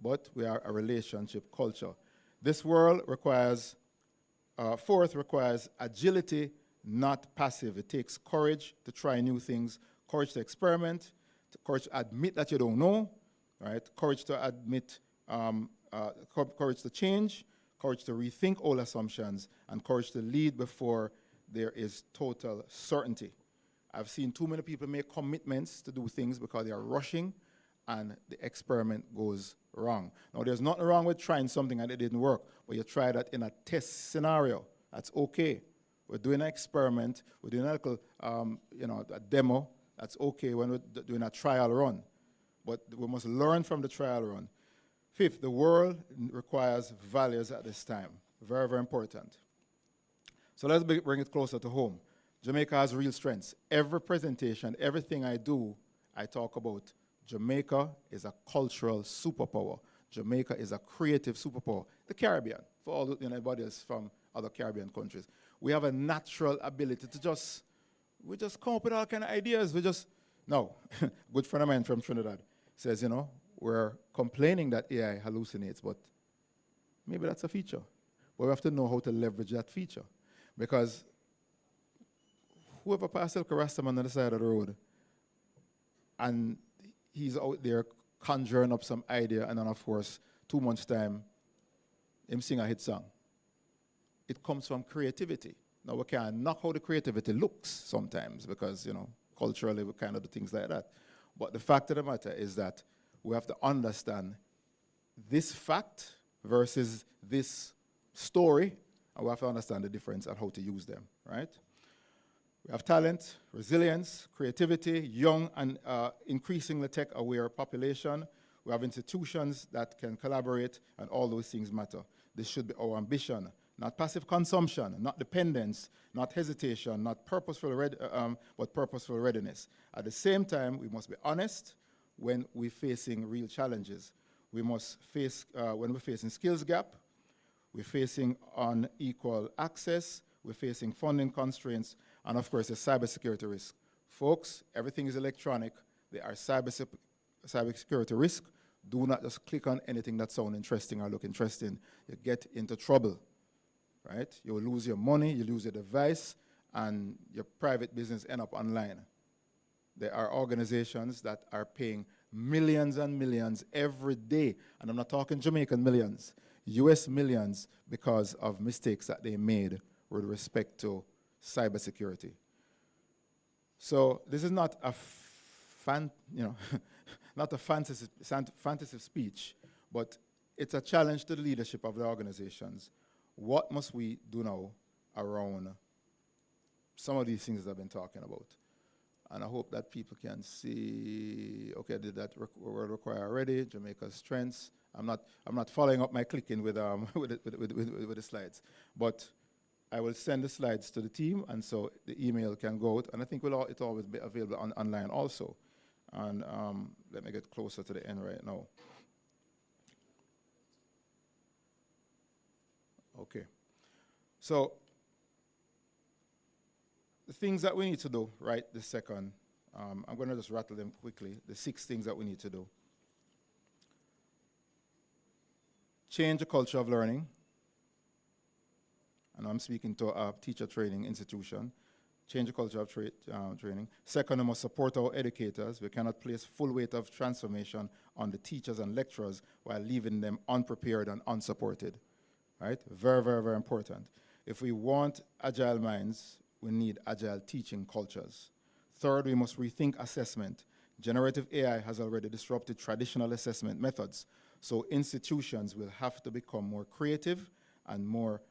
But we are a relationship culture. This world requires, fourth, requires agility, not passive. It takes courage to try new things, courage to experiment, courage to admit that you don't know, right? Courage to admit, courage to change, courage to rethink old assumptions, and courage to lead before there is total certainty. I've seen too many people make commitments to do things because they are rushing, and the experiment goes wrong. Now, there's nothing wrong with trying something and it didn't work, but you try that in a test scenario. That's okay. We're doing an experiment. We're doing a little, a demo. That's okay when we're doing a trial run. But we must learn from the trial run. Fifth, the world requires values at this time. Very, very important. So let's bring it closer to home. Jamaica has real strengths. Every presentation, everything I do, I talk about Jamaica is a cultural superpower. Jamaica is a creative superpower. The Caribbean, for all anybody else from other Caribbean countries. We have a natural ability to we just come up with all kind of ideas. No, good friend of mine from Trinidad says, we're complaining that AI hallucinates, but maybe that's a feature. But we have to know how to leverage that feature. Because whoever passed El Rastaman on the side of the road, and he's out there conjuring up some idea, and then of course, 2 months' time, him sing a hit song. It comes from creativity. Now, we can knock how the creativity looks sometimes because, culturally we kind of do things like that. But the fact of the matter is that we have to understand this fact versus this story, and we have to understand the difference and how to use them, right? We have talent, resilience, creativity, young and increasingly tech-aware population. We have institutions that can collaborate, and all those things matter. This should be our ambition, not passive consumption, not dependence, not hesitation, not purposeful, but purposeful readiness. At the same time, we must be honest when we're facing real challenges. We must face, when we're facing skills gap, we're facing unequal access, we're facing funding constraints, and of course, the cybersecurity risk. Folks, everything is electronic. There are cybersecurity risk. Do not just click on anything that sounds interesting or look interesting. You get into trouble, right? You will lose your money, you lose your device, and your private business end up online. There are organizations that are paying millions and millions every day, and I'm not talking Jamaican millions, US millions, because of mistakes that they made with respect to cybersecurity. So this is not a not a fantasy speech, but it's a challenge to the leadership of the organizations. What must we do now around some of these things that I've been talking about? And I hope that people can see, okay, I did that word require already, Jamaica's strengths. I'm not following up my clicking with the slides, but I will send the slides to the team, and so the email can go out, and I think it'll always be available online also. And let me get closer to the end right now. Okay. So the things that we need to do right this second, I'm going to just rattle them quickly, the 6 things that we need to do. Change the culture of learning. And I'm speaking to a teacher training institution. Change the culture of training. Second, we must support our educators. We cannot place full weight of transformation on the teachers and lecturers while leaving them unprepared and unsupported. Right? Very, very, very important. If we want agile minds, we need agile teaching cultures. Third, we must rethink assessment. Generative AI has already disrupted traditional assessment methods, so institutions will have to become more creative and more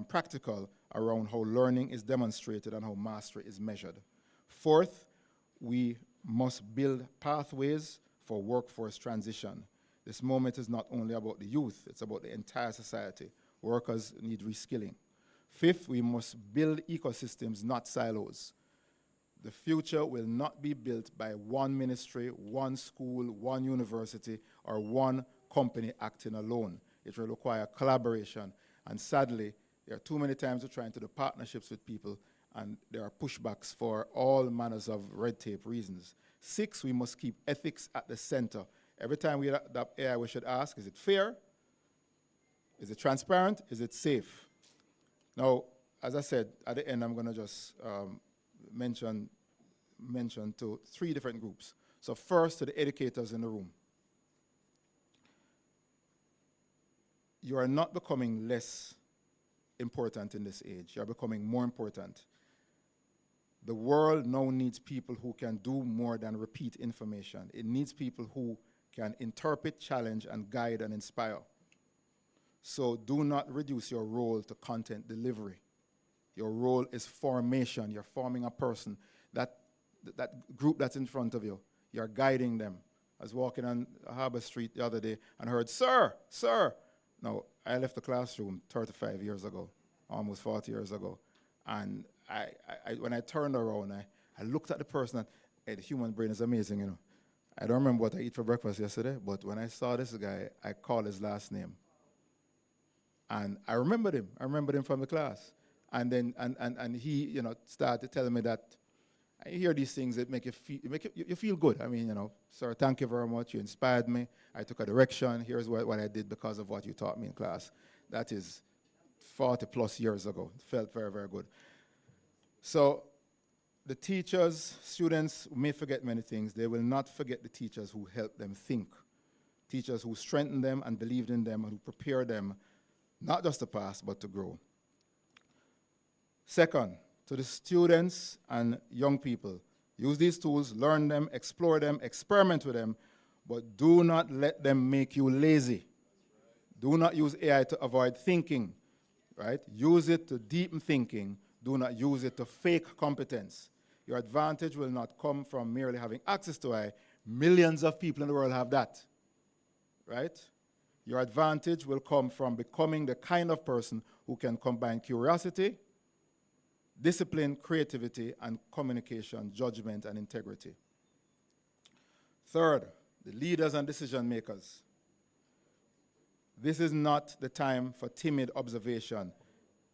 practical around how learning is demonstrated and how mastery is measured. Fourth, we must build pathways for workforce transition. This moment is not only about the youth, it's about the entire society. Workers need reskilling. Fifth, we must build ecosystems, not silos. The future will not be built by one ministry, one school, one university, or one company acting alone. It will require collaboration. And sadly, there are too many times we're trying to do partnerships with people, and there are pushbacks for all manners of red tape reasons. 6, we must keep ethics at the center. Every time we adopt AI, we should ask, is it fair? Is it transparent? Is it safe? Now, as I said, at the end, I'm going to just mention to 3 different groups. So first, to the educators in the room. You are not becoming less important in this age. You are becoming more important. The world now needs people who can do more than repeat information. It needs people who can interpret, challenge, and guide and inspire. So do not reduce your role to content delivery. Your role is formation. You're forming a person. That group that's in front of you, you're guiding them. I was walking on Harbour Street the other day and heard, "Sir, sir." Now, I left the classroom 35 years ago, almost 40 years ago. And when I turned around, I looked at the person, and hey, the human brain is amazing, you know. I don't remember what I ate for breakfast yesterday, but when I saw this guy, I called his last name. And I remembered him. I remembered him from the class. And then and he, you know, started telling me that I hear these things that make you feel good. I mean, you know, sir, thank you very much. You inspired me. I took a direction. Here's what I did because of what you taught me in class. That is 40 plus years ago. It felt very, very good. So the teachers, students may forget many things. They will not forget the teachers who helped them think. Teachers who strengthened them and believed in them and who prepared them not just to pass, but to grow. Second, to the students and young people, use these tools, learn them, explore them, experiment with them, but do not let them make you lazy. Do not use AI to avoid thinking, right? Use it to deepen thinking. Do not use it to fake competence. Your advantage will not come from merely having access to AI. Millions of people in the world have that, right? Your advantage will come from becoming the kind of person who can combine curiosity, discipline, creativity, and communication, judgment, and integrity. Third, the leaders and decision makers. This is not the time for timid observation.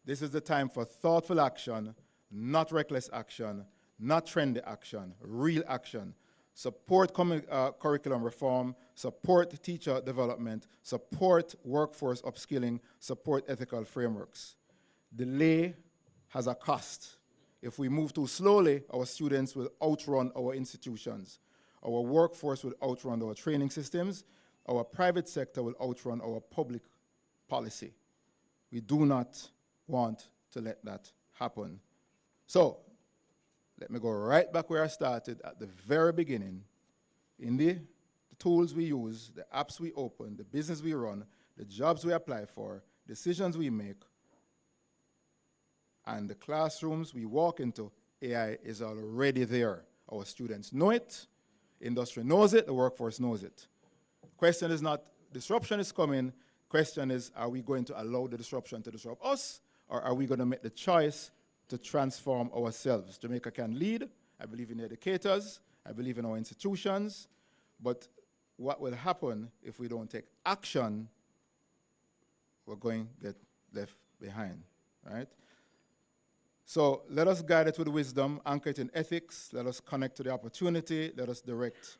This is the time for thoughtful action, not reckless action, not trendy action, real action. Support curriculum reform, support teacher development, support workforce upskilling, support ethical frameworks. Delay has a cost. If we move too slowly, our students will outrun our institutions. Our workforce will outrun our training systems. Our private sector will outrun our public policy. We do not want to let that happen. So, let me go right back where I started at the very beginning. In the tools we use, the apps we open, the business we run, the jobs we apply for, decisions we make, and the classrooms we walk into, AI is already there. Our students know it, industry knows it, the workforce knows it. Question is not, disruption is coming. Question is, are we going to allow the disruption to disrupt us, or are we going to make the choice to transform ourselves? Jamaica can lead. I believe in educators. I believe in our institutions. But what will happen if we don't take action, we're going to get left behind, right? So let us guide it with wisdom, anchor it in ethics. Let us connect to the opportunity. Let us direct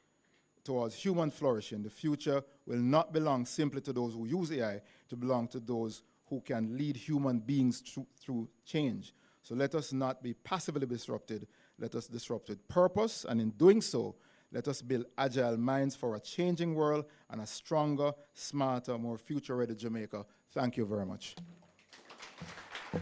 towards human flourishing. The future will not belong simply to those who use AI, to belong to those who can lead human beings through change. So let us not be passively disrupted. Let us disrupt with purpose, and in doing so, let us build agile minds for a changing world and a stronger, smarter, more future-ready Jamaica. Thank you very much. I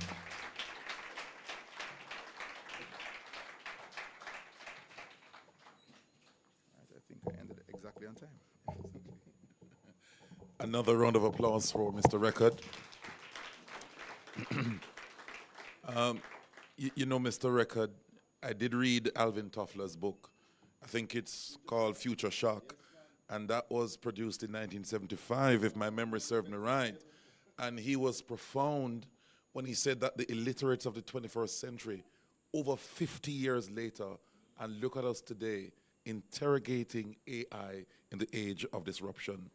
think I ended exactly on time. Another round of applause for Mr. Record. You know, Mr. Record, I did read Alvin Toffler's book. I think it's called Future Shock. And that was produced in 1975, if my memory serves me right. And he was profound when he said that the illiterates of the 21st century, over 50 years later, and look at us today, interrogating AI in the age of disruption.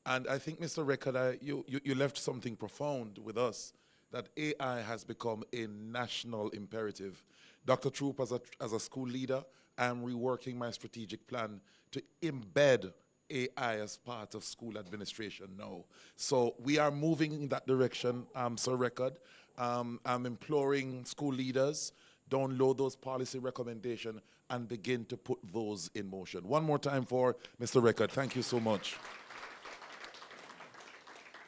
And I think, Mr. Record, you left something profound with us, that AI has become a national imperative. Dr. Troop, as a school leader, I am reworking my strategic plan to embed AI as part of school administration now. So we are moving in that direction, Sir Record. I'm imploring school leaders, download those policy recommendations and begin to put those in motion. One more time for Mr. Record. Thank you so much.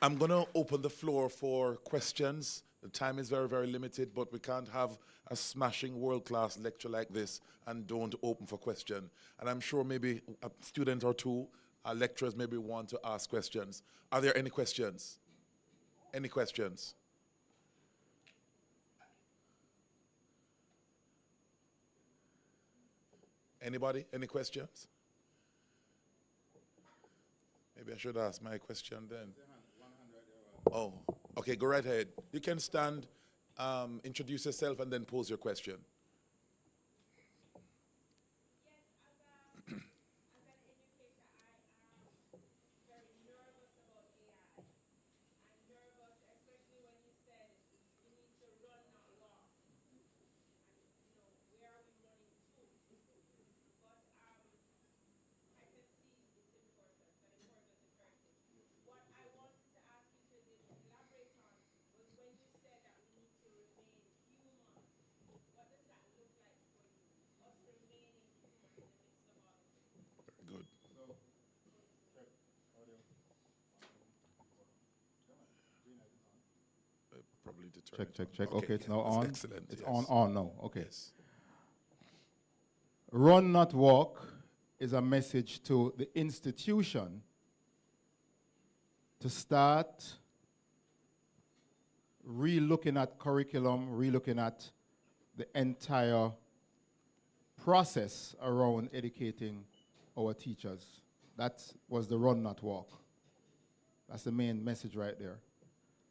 I'm going to open the floor for questions. The time is very, very limited, but we can't have a smashing world-class lecture like this and don't open for question. And I'm sure maybe a student or two, lecturers maybe want to ask questions. Are there any questions? Any questions? Anybody? Any questions? Maybe I should ask my question then. Oh, okay, go right ahead. You can stand, introduce yourself, and then pose your question. Good. Probably to turn Check. Okay, it's now that's on. excellent. It's yes. on now. Okay. Yes. Run, not walk is a message to the institution to start re-looking at curriculum, re-looking at the entire process around educating our teachers. That was the run, not walk. That's the main message right there.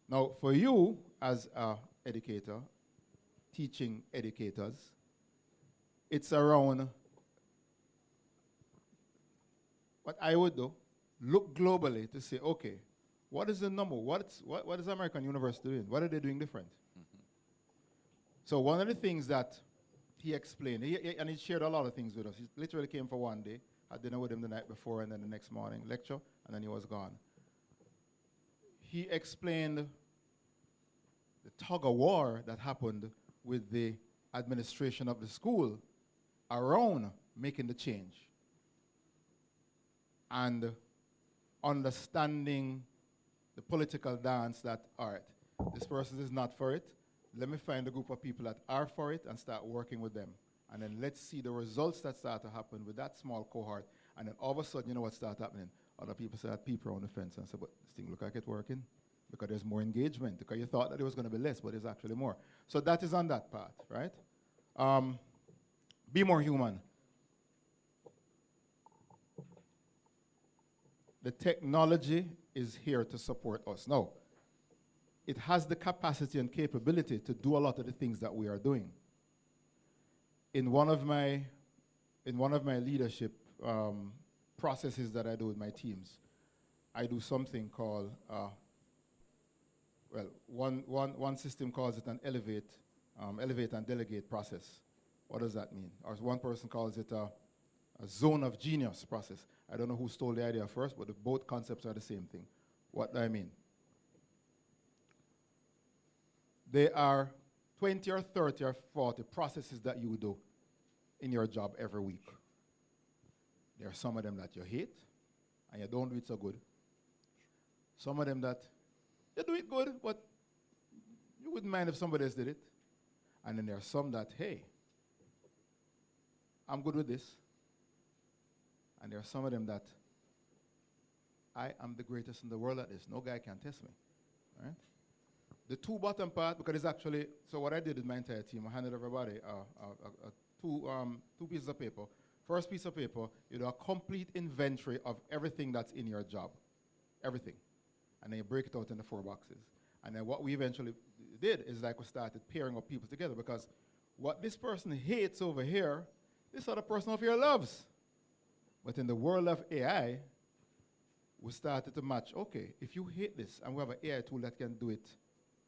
Now, for you as an educator, teaching educators, it's around what I would do, look globally to say, okay, what is the number? What is American University doing? What are they doing different? So one of the things that he explained, and he shared a lot of things with us. He literally came for one day, had dinner with him the night before, and then the next morning lecture, and then he was gone. He explained the tug-of-war that happened with the administration of the school around making the change. And understanding the political dance that, all right, this person is not for it. Let me find a group of people that are for it and start working with them. And then let's see the results that start to happen with that small cohort. And then all of a sudden, you know what starts happening? Other people start people on the fence and say, but this thing look like it's working. Because there's more engagement. Because you thought that it was going to be less, but there's actually more. So that is on that part, right? Be more human. The technology is here to support us. Now, it has the capacity and capability to do a lot of the things that we are doing. In one of my leadership processes that I do with my teams, I do something called, one system calls it an elevate and delegate process. What does that mean? Or one person calls it a zone of genius process. I don't know who stole the idea first, but both concepts are the same thing. What do I mean? There are 20 or 30 or 40 processes that you do in your job every week. There are some of them that you hate, and you don't do it so good. Some of them that you do it good, but you wouldn't mind if somebody else did it. And then there are some that, hey, I'm good with this. And there are some of them that I am the greatest in the world at this. No guy can test me. Right? The two bottom part, because it's actually, so what I did with my entire team, I handed everybody two pieces of paper. First piece of paper, you do a complete inventory of everything that's in your job. Everything. And then you break it out into 4 boxes. And then what we eventually did is like we started pairing up people together, because what this person hates over here, this other person over here loves. But in the world of AI, we started to match, okay, if you hate this, and we have an AI tool that can do it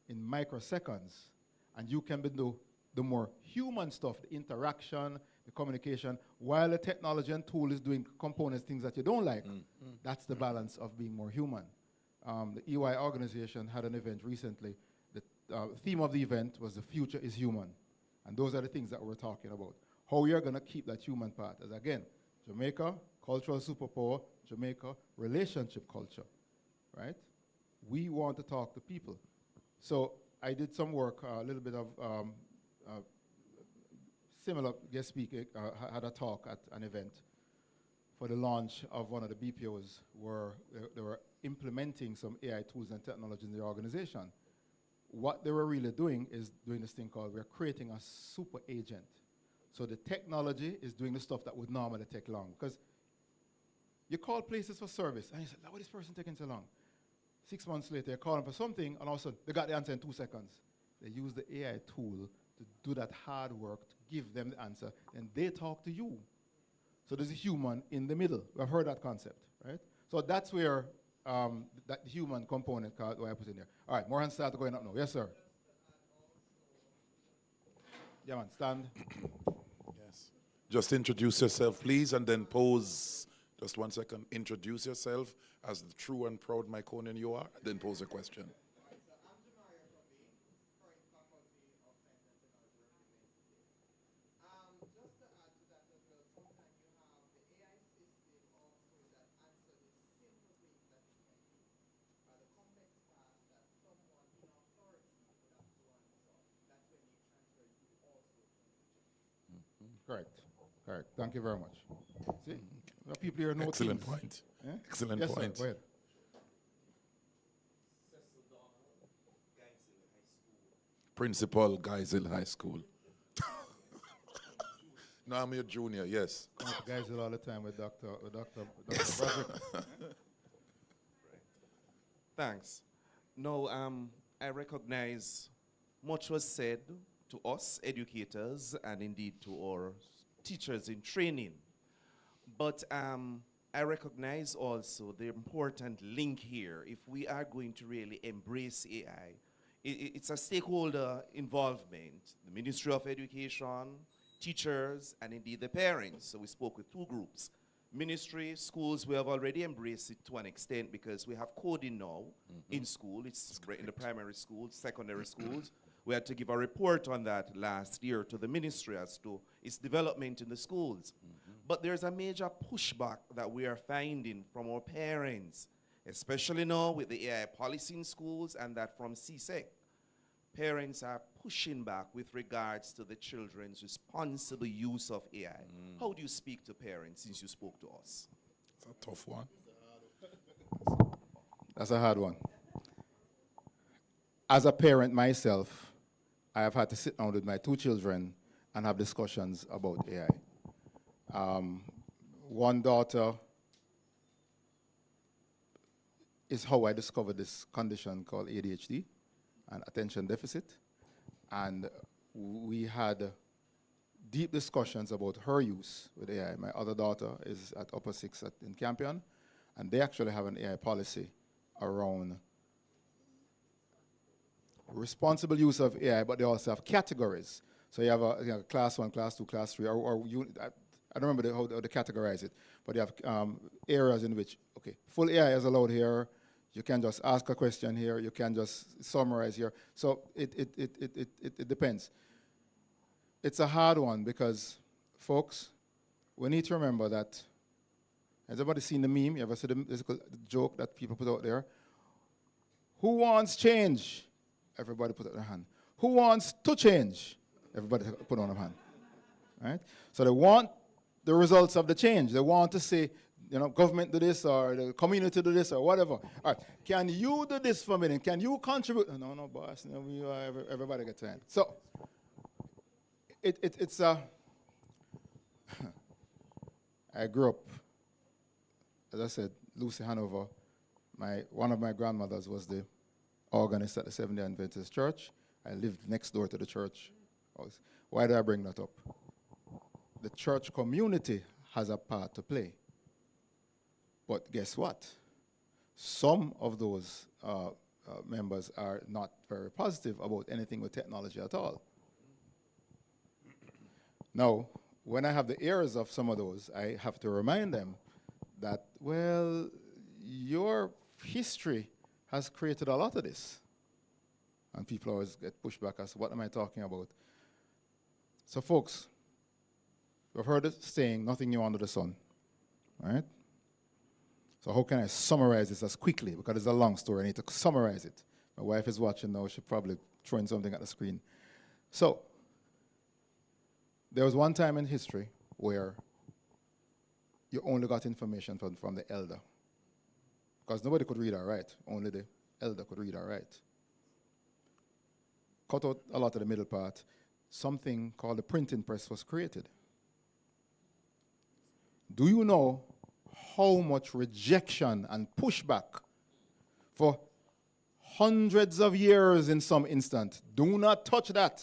in microseconds, and you can do the more human stuff, the interaction, the communication, while the technology and tool is doing components, things that you don't like. That's the balance of being more human. The EY organization had an event recently. The theme of the event was the future is human. And those are the things that we're talking about. How you're going to keep that human part. As again, Jamaica, cultural superpower, Jamaica, relationship culture, right? We want to talk to people. So I did some work, a little bit of similar guest speaker, had a talk at an event for the launch of one of the BPOs where they were implementing some AI tools and technology in their organization. What they were really doing is doing this thing called, we're creating a super agent. So the technology is doing the stuff that would normally take long. Because you call places for service, and you say, why is this person taking so long? 6 months later, you call them for something, and all of a sudden, they got the answer in 2 seconds. They use the AI tool to do that hard work, to give them the answer, and they talk to you. So there's a human in the middle. We've heard that concept, right? So that's where that human component what I put in there. All right, more hands start going up now. Yes, sir. Yeah, man, stand. Yes. Just introduce yourself, please, and then pose. Just 1 second. Introduce yourself as the true and proud Myconian you are, and then pose a question. Correct. Correct. Thank you very much. See, the people here know Excellent things. point. Yeah? Excellent Yes, point. sir. Go ahead. Principal, Geisel High School. No, I'm your junior, yes. Come to Geisel all the time with Dr. Broderick. Thanks. No, I recognize much was said to us educators and indeed to our teachers in training. But I recognize also the important link here. If we are going to really embrace AI, it's a stakeholder involvement. The Ministry of Education, teachers, and indeed the parents. So we spoke with two groups. Ministry, schools, we have already embraced it to an extent because we have coding now in school. It's in the primary schools, secondary schools. We had to give a report on that last year to the ministry as to its development in the schools. But there's a major pushback that we are finding from our parents, especially now with the AI policy in schools and that from CSEC. Parents are pushing back with regards to the children's responsible use of AI. How do you speak to parents since you spoke to us? It's a tough one. That's a hard one. As a parent myself, I have had to sit down with my two children and have discussions about AI. One daughter is how I discovered this condition called ADHD and attention deficit. And we had deep discussions about her use with AI. My other daughter is at Upper Six in Campion, and they actually have an AI policy around responsible use of AI, but they also have categories. So you have a class 1, class 2, class 3, I don't remember how they categorize it, but you have areas in which, okay, full AI is allowed here. You can just ask a question here. You can just summarize here. So it depends. It's a hard one because, folks, we need to remember that. Has anybody seen the meme? You ever see the joke that people put out there? Who wants change? Everybody put up their hand. Who wants to change? Everybody put on their hand. Right? So they want the results of the change. They want to say, government do this or the community do this or whatever. All right, can you do this for me? Can you contribute? No, boss. Everybody gets in. So it's a. I grew up, as I said, Lucy Hanover. One of my grandmothers was the organist at the Seventh-day Adventist Church. I lived next door to the church. Why do I bring that up? The church community has a part to play. But guess what? Some of those members are not very positive about anything with technology at all. Now, when I have the ears of some of those, I have to remind them that, well, your history has created a lot of this. And people always get pushed back as, what am I talking about? So folks, you've heard the saying, nothing new under the sun, right? So how can I summarize this as quickly? Because it's a long story, I need to summarize it. My wife is watching now, she's probably throwing something at the screen. So, there was one time in history where you only got information from the elder. Because nobody could read or write, only the elder could read or write. Cut out a lot of the middle part, something called the printing press was created. Do you know how much rejection and pushback for hundreds of years in some instance? Do not touch that.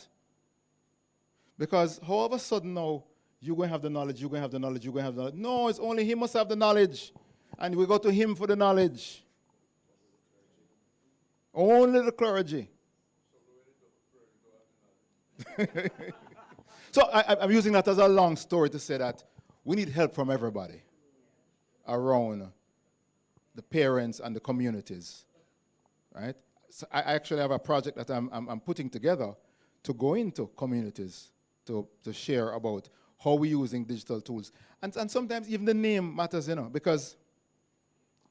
Because all of a sudden now, you're going to have the knowledge, you're going to have the knowledge, you're going to have the knowledge. No, it's only him must have the knowledge. And we go to him for the knowledge. Only the clergy. So I'm using that as a long story to say that we need help from everybody around the parents and the communities, right? So I actually have a project that I'm putting together to go into communities to share about how we're using digital tools. And sometimes even the name matters, because,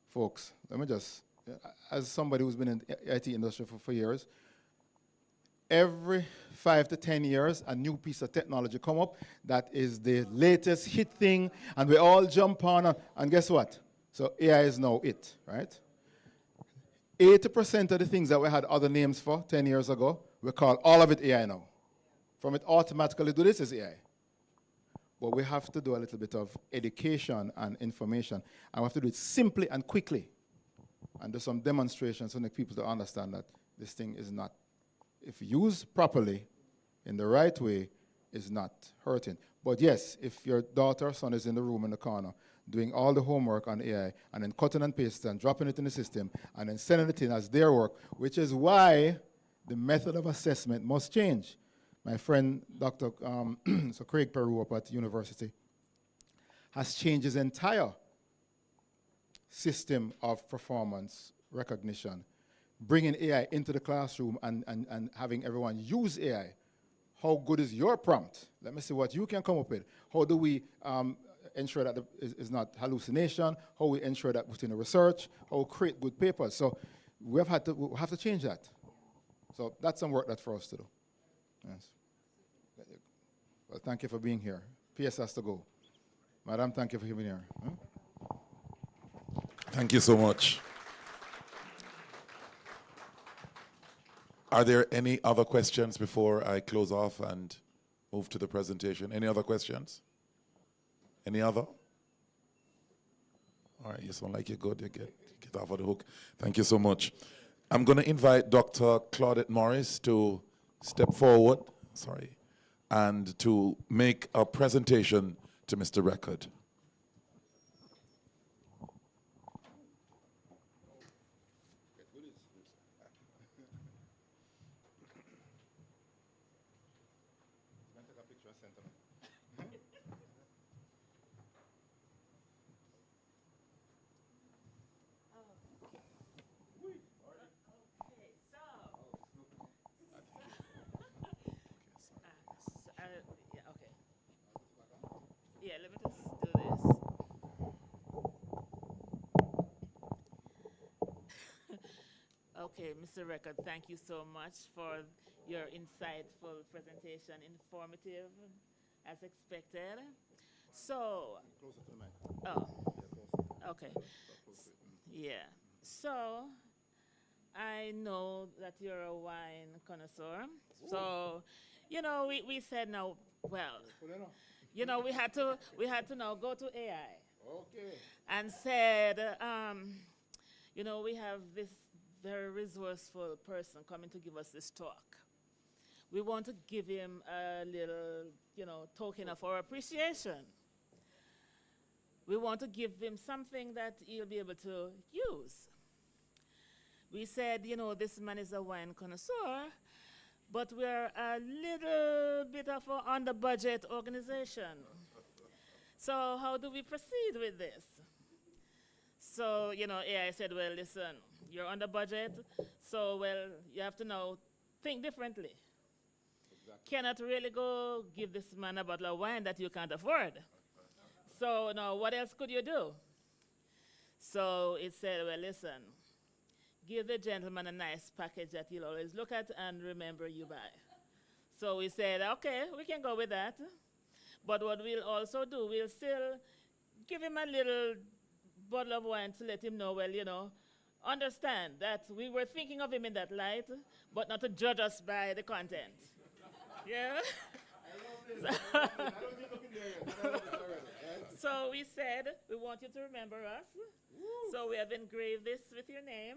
folks, let me just, as somebody who's been in the IT industry for years, every 5 to 10 years, a new piece of technology come up that is the latest hit thing, and we all jump on, and guess what? So AI is now it, right? 80% of the things that we had other names for 10 years ago, we call all of it AI now. From it automatically do this is AI. But we have to do a little bit of education and information, and we have to do it simply and quickly, and do some demonstrations to make people to understand that this thing is not, if used properly, in the right way, is not hurting. But yes, if your daughter or son is in the room in the corner, doing all the homework on AI, and then cutting and pasting and dropping it in the system, and then sending it in as their work, which is why the method of assessment must change. My friend, Dr. so Craig Peru up at university, has changed his entire system of performance recognition, bringing AI into the classroom and having everyone use AI. How good is your prompt? Let me see what you can come up with. How do we ensure that it's not hallucination? How we ensure that within the research? How we create good papers? So we have to change that. So that's some work that's for us to do. Yes. Well, thank you for being here. PS has to go. Madam, thank you for being here. Thank you so much. Are there any other questions before I close off and move to the presentation? Any other questions? Any other? All right, you sound like you're good. You get off of the hook. Thank you so much. I'm going to invite Dr. Claudette Morris to step forward, and to make a presentation to Mr. Record. Yeah, let me just do this. Okay, Mr. Record, thank you so much for your insightful presentation, informative as expected. So, okay. Yeah. So, I know that you're a wine connoisseur. So, you know, we said now, well, you know, we had to now go to AI. Okay. And said, you know, we have this very resourceful person coming to give us this talk. We want to give him a little, you know, token of our appreciation. We want to give him something that he'll be able to use. We said, you know, this man is a wine connoisseur, but we're a little bit of an under-budget organization. So how do we proceed with this? So, you know, AI said, well, listen, you're under budget, so, well, you have to now think differently. Exactly. Cannot really go give this man a bottle of wine that you can't afford. So now what else could you do? So it said, well, listen, give the gentleman a nice package that he'll always look at and remember you by. So we said, okay, we can go with that. But what we'll also do, we'll still give him a little bottle of wine to let him know, well, you know, understand that we were thinking of him in that light, but not to judge us by the content. Yeah? So we said, we want you to remember us. Woo. So we have engraved this with your name.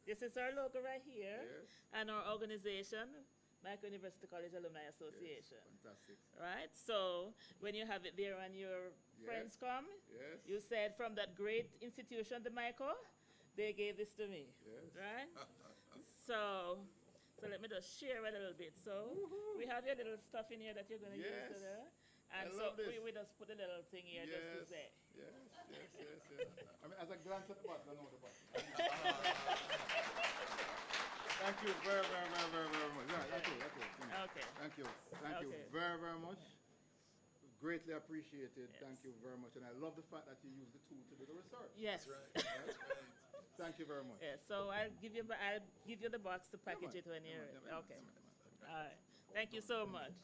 This is our logo right here, yes. And our organization, Jamaica University College Alumni Association. Yes, fantastic. Right? So when you have it there and your friends come, you said from that great institution, the Jamaica, they gave this to me. Yes. Right? So let me just share a little bit. So we have your little stuff in here that you're going to use today. And so we just put a little thing here just to say. Yes. I mean, as I glance at the bottom, I know the bottom. Thank you very much. That's it. Okay. Thank you very much. Greatly appreciated. Yes. Thank you very much. And I love the fact that you use the tool to do the research. Yes. That's right. Thank you very much. Yes. So I'll give you the box to package it when you're ready. Okay. All right. Thank you so much.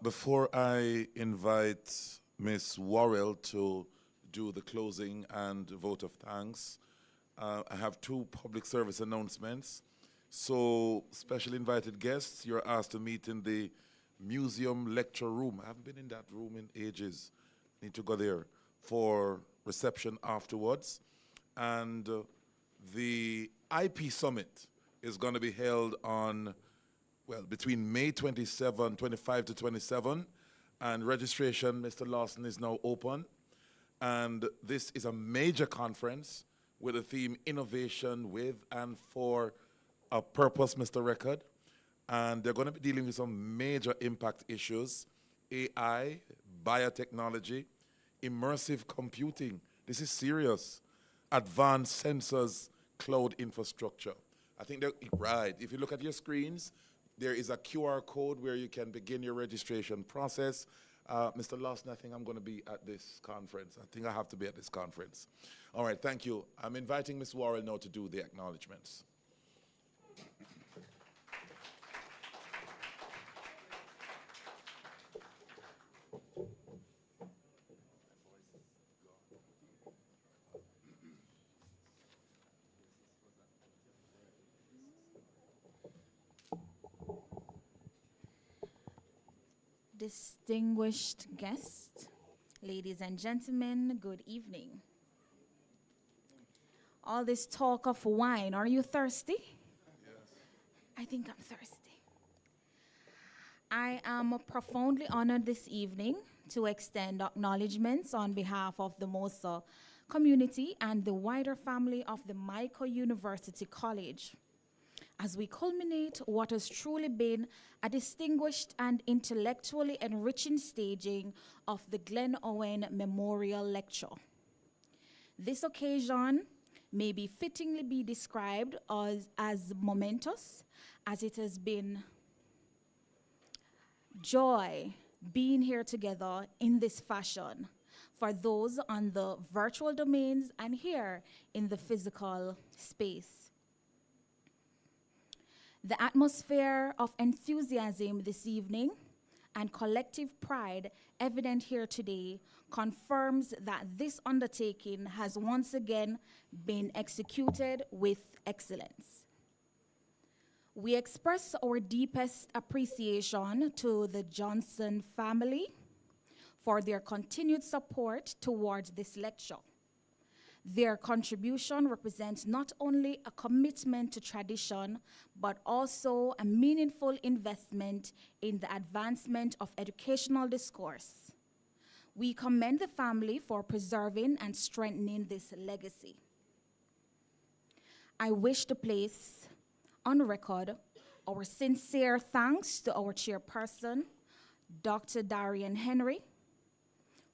Before I invite Ms. Worrell to do the closing and vote of thanks, I have two public service announcements. So, special invited guests, you're asked to meet in the museum lecture room. I haven't been in that room in ages. Need to go there for reception afterwards. And the IP Summit is going to be held on, well, between May 25 to 27, and registration, Mr. Lawson, is now open. And this is a major conference with the theme Innovation with and for a Purpose, Mr. Record. And they're going to be dealing with some major impact issues: AI, biotechnology, immersive computing. This is serious. Advanced sensors, cloud infrastructure. I think they're right. If you look at your screens, there is a QR code where you can begin your registration process. Mr. Lawson, I think I'm going to be at this conference. I think I have to be at this conference. All right, thank you. I'm inviting Ms. Worrell now to do the acknowledgements. Distinguished guests, ladies and gentlemen, good evening. All this talk of wine, are you thirsty? Yes. I think I'm thirsty. I am profoundly honored this evening to extend acknowledgements on behalf of the MOSA community and the wider family of the Jamaica University College, as we culminate what has truly been a distinguished and intellectually enriching staging of the Glen Owen Memorial Lecture. This occasion may be fittingly be described as momentous, as it has been joy being here together in this fashion for those on the virtual domains and here in the physical space. The atmosphere of enthusiasm this evening and collective pride evident here today confirms that this undertaking has once again been executed with excellence. We express our deepest appreciation to the Johnson family for their continued support towards this lecture. Their contribution represents not only a commitment to tradition, but also a meaningful investment in the advancement of educational discourse. We commend the family for preserving and strengthening this legacy. I wish to place on record our sincere thanks to our chairperson, Dr. Darian Henry,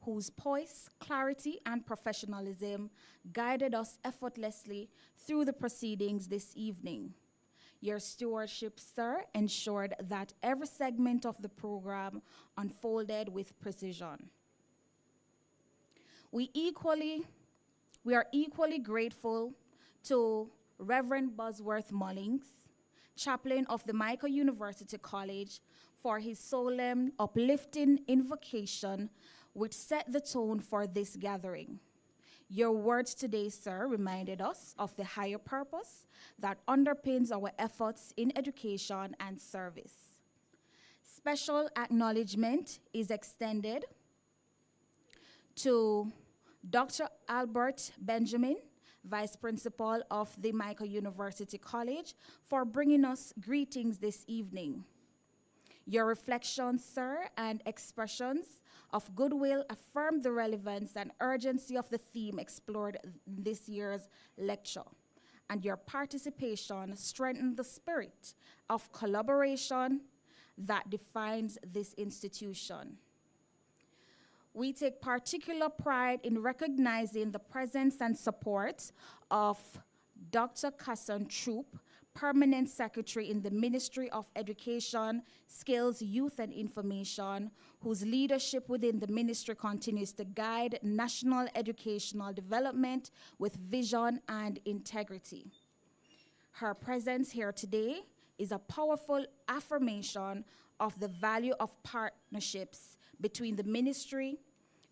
whose poise, clarity, and professionalism guided us effortlessly through the proceedings this evening. Your stewardship, sir, ensured that every segment of the program unfolded with precision. We are equally grateful to Reverend Bosworth Mullings, chaplain of the Jamaica University College, for his solemn, uplifting invocation which set the tone for this gathering. Your words today, sir, reminded us of the higher purpose that underpins our efforts in education and service. Special acknowledgement is extended to Dr. Albert Benjamin, Vice Principal of the Jamaica University College, for bringing us greetings this evening. Your reflections, sir, and expressions of goodwill affirm the relevance and urgency of the theme explored in this year's lecture, and your participation strengthened the spirit of collaboration that defines this institution. We take particular pride in recognizing the presence and support of Dr. Casson Troop, Permanent Secretary in the Ministry of Education, Skills, Youth, and Information, whose leadership within the ministry continues to guide national educational development with vision and integrity. Her presence here today is a powerful affirmation of the value of partnerships between the ministry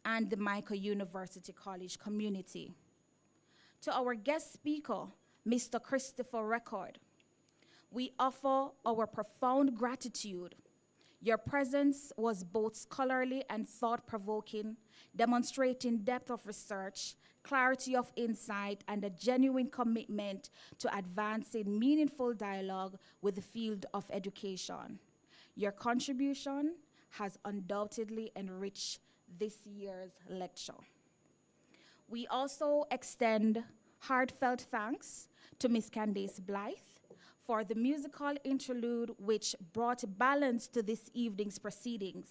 and the Jamaica University College community. To our guest speaker, Mr. Christopher Record, we offer our profound gratitude. Your presence was both scholarly and thought-provoking, demonstrating depth of research, clarity of insight, and a genuine commitment to advancing meaningful dialogue with the field of education. Your contribution has undoubtedly enriched this year's lecture. We also extend heartfelt thanks to Ms. Candace Blythe for the musical interlude which brought balance to this evening's proceedings.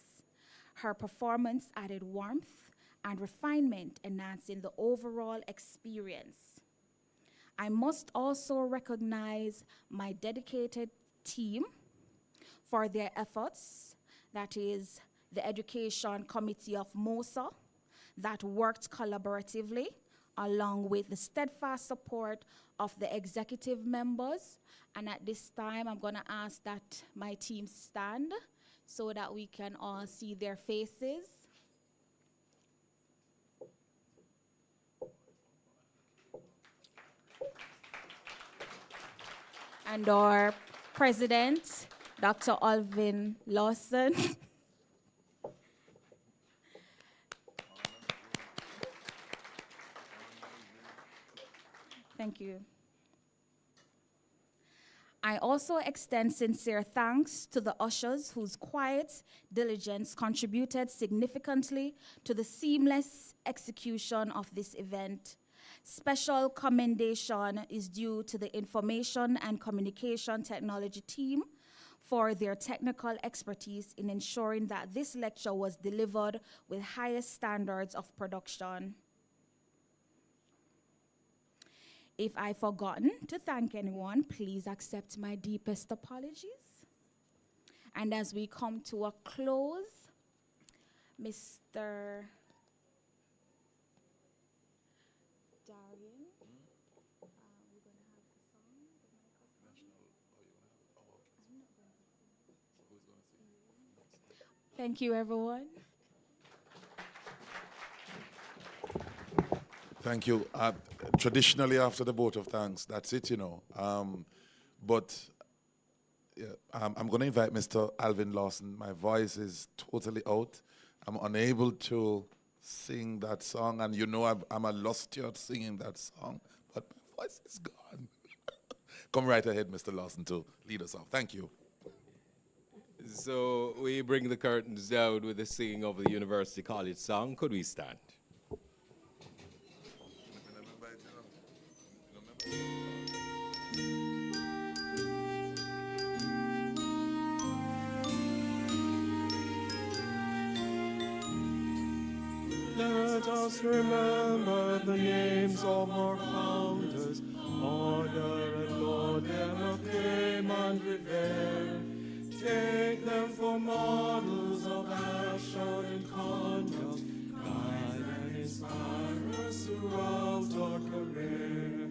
Her performance added warmth and refinement, enhancing the overall experience. I must also recognize my dedicated team for their efforts, that is the Education Committee of MOSA, that worked collaboratively along with the steadfast support of the executive members. And at this time, I'm gonna ask that my team stand so that we can all see their faces. And our president, Dr. Alvin Lawson. Thank you. I also extend sincere thanks to the ushers whose quiet diligence contributed significantly to the seamless execution of this event. Special commendation is due to the Information and Communication Technology team for their technical expertise in ensuring that this lecture was delivered with highest standards of production. If I've forgotten to thank anyone, please accept my deepest apologies. And as we come to a close, Mr. Darian, we're going to have the song, Thank you, everyone. Thank you. Traditionally, after the vote of thanks, that's it, you know. But yeah, I'm going to invite Mr. Alvin Lawson. My voice is totally out. I'm unable to sing that song, and you know I'm a luster at singing that song, but my voice is gone. Come right ahead, Mr. Lawson, to lead us off. Thank you. So we bring the curtains down with the singing of the University College song. Could we stand? Let us remember the names of our founders, honor and laud them, acclaim and revere. Take them for models of action and conduct, guide and inspire us throughout our career.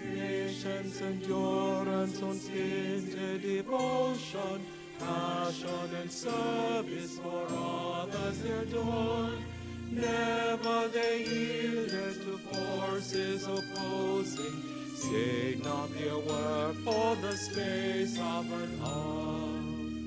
Patience, endurance, unstinted devotion, passion and service for others they're done. Never they yielded to forces opposing, say not their work for the space of an hour.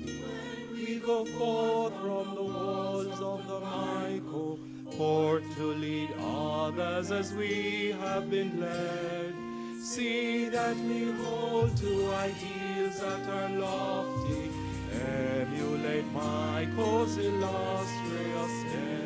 When we go forth from the walls of the Michael, forth to lead others as we have been led, see that we hold to ideals that are lofty, emulate Michael's illustrious head.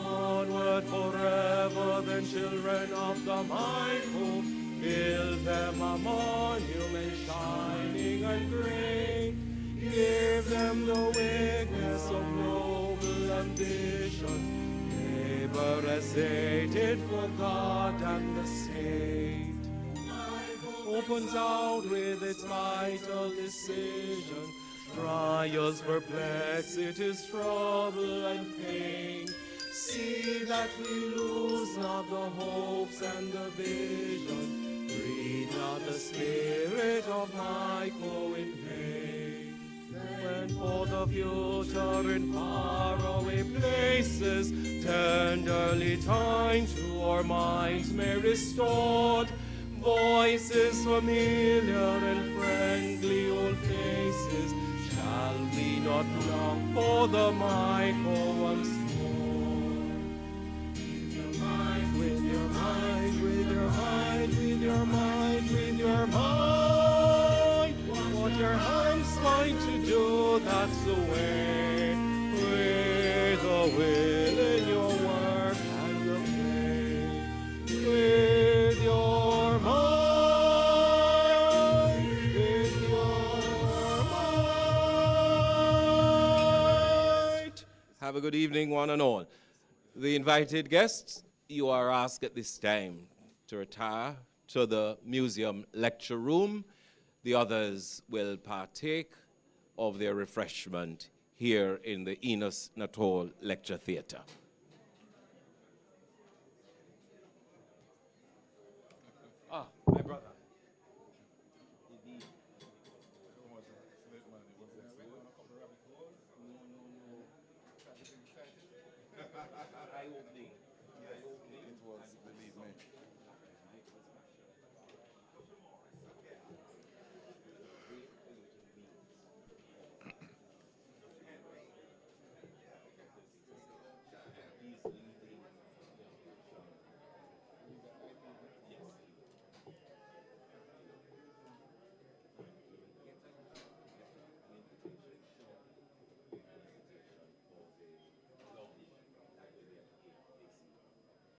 Onward forever, then children of the Michael, build them a monument shining and great. Give them the witness of noble ambition, labor as they did for God and the state. Opens out with its vital decision, trials, perplexities, trouble, and pain. See that we lose not the hopes and the vision, breathe not the spirit of Michael in vain. When for the future in faraway places, tenderly time to our minds may restored, voices familiar and friendly old faces, Shall we not long for the Michael once more? With your mind, with your mind, with your mind, with your mind. What your hands find to do, that's the way. With the will in your work and your play. With your mind, with your mind. Have a good evening, one and all. The invited guests, you are asked at this time to retire to the museum lecture room. The others will partake of their refreshment here in the Enos Natol Lecture Theatre.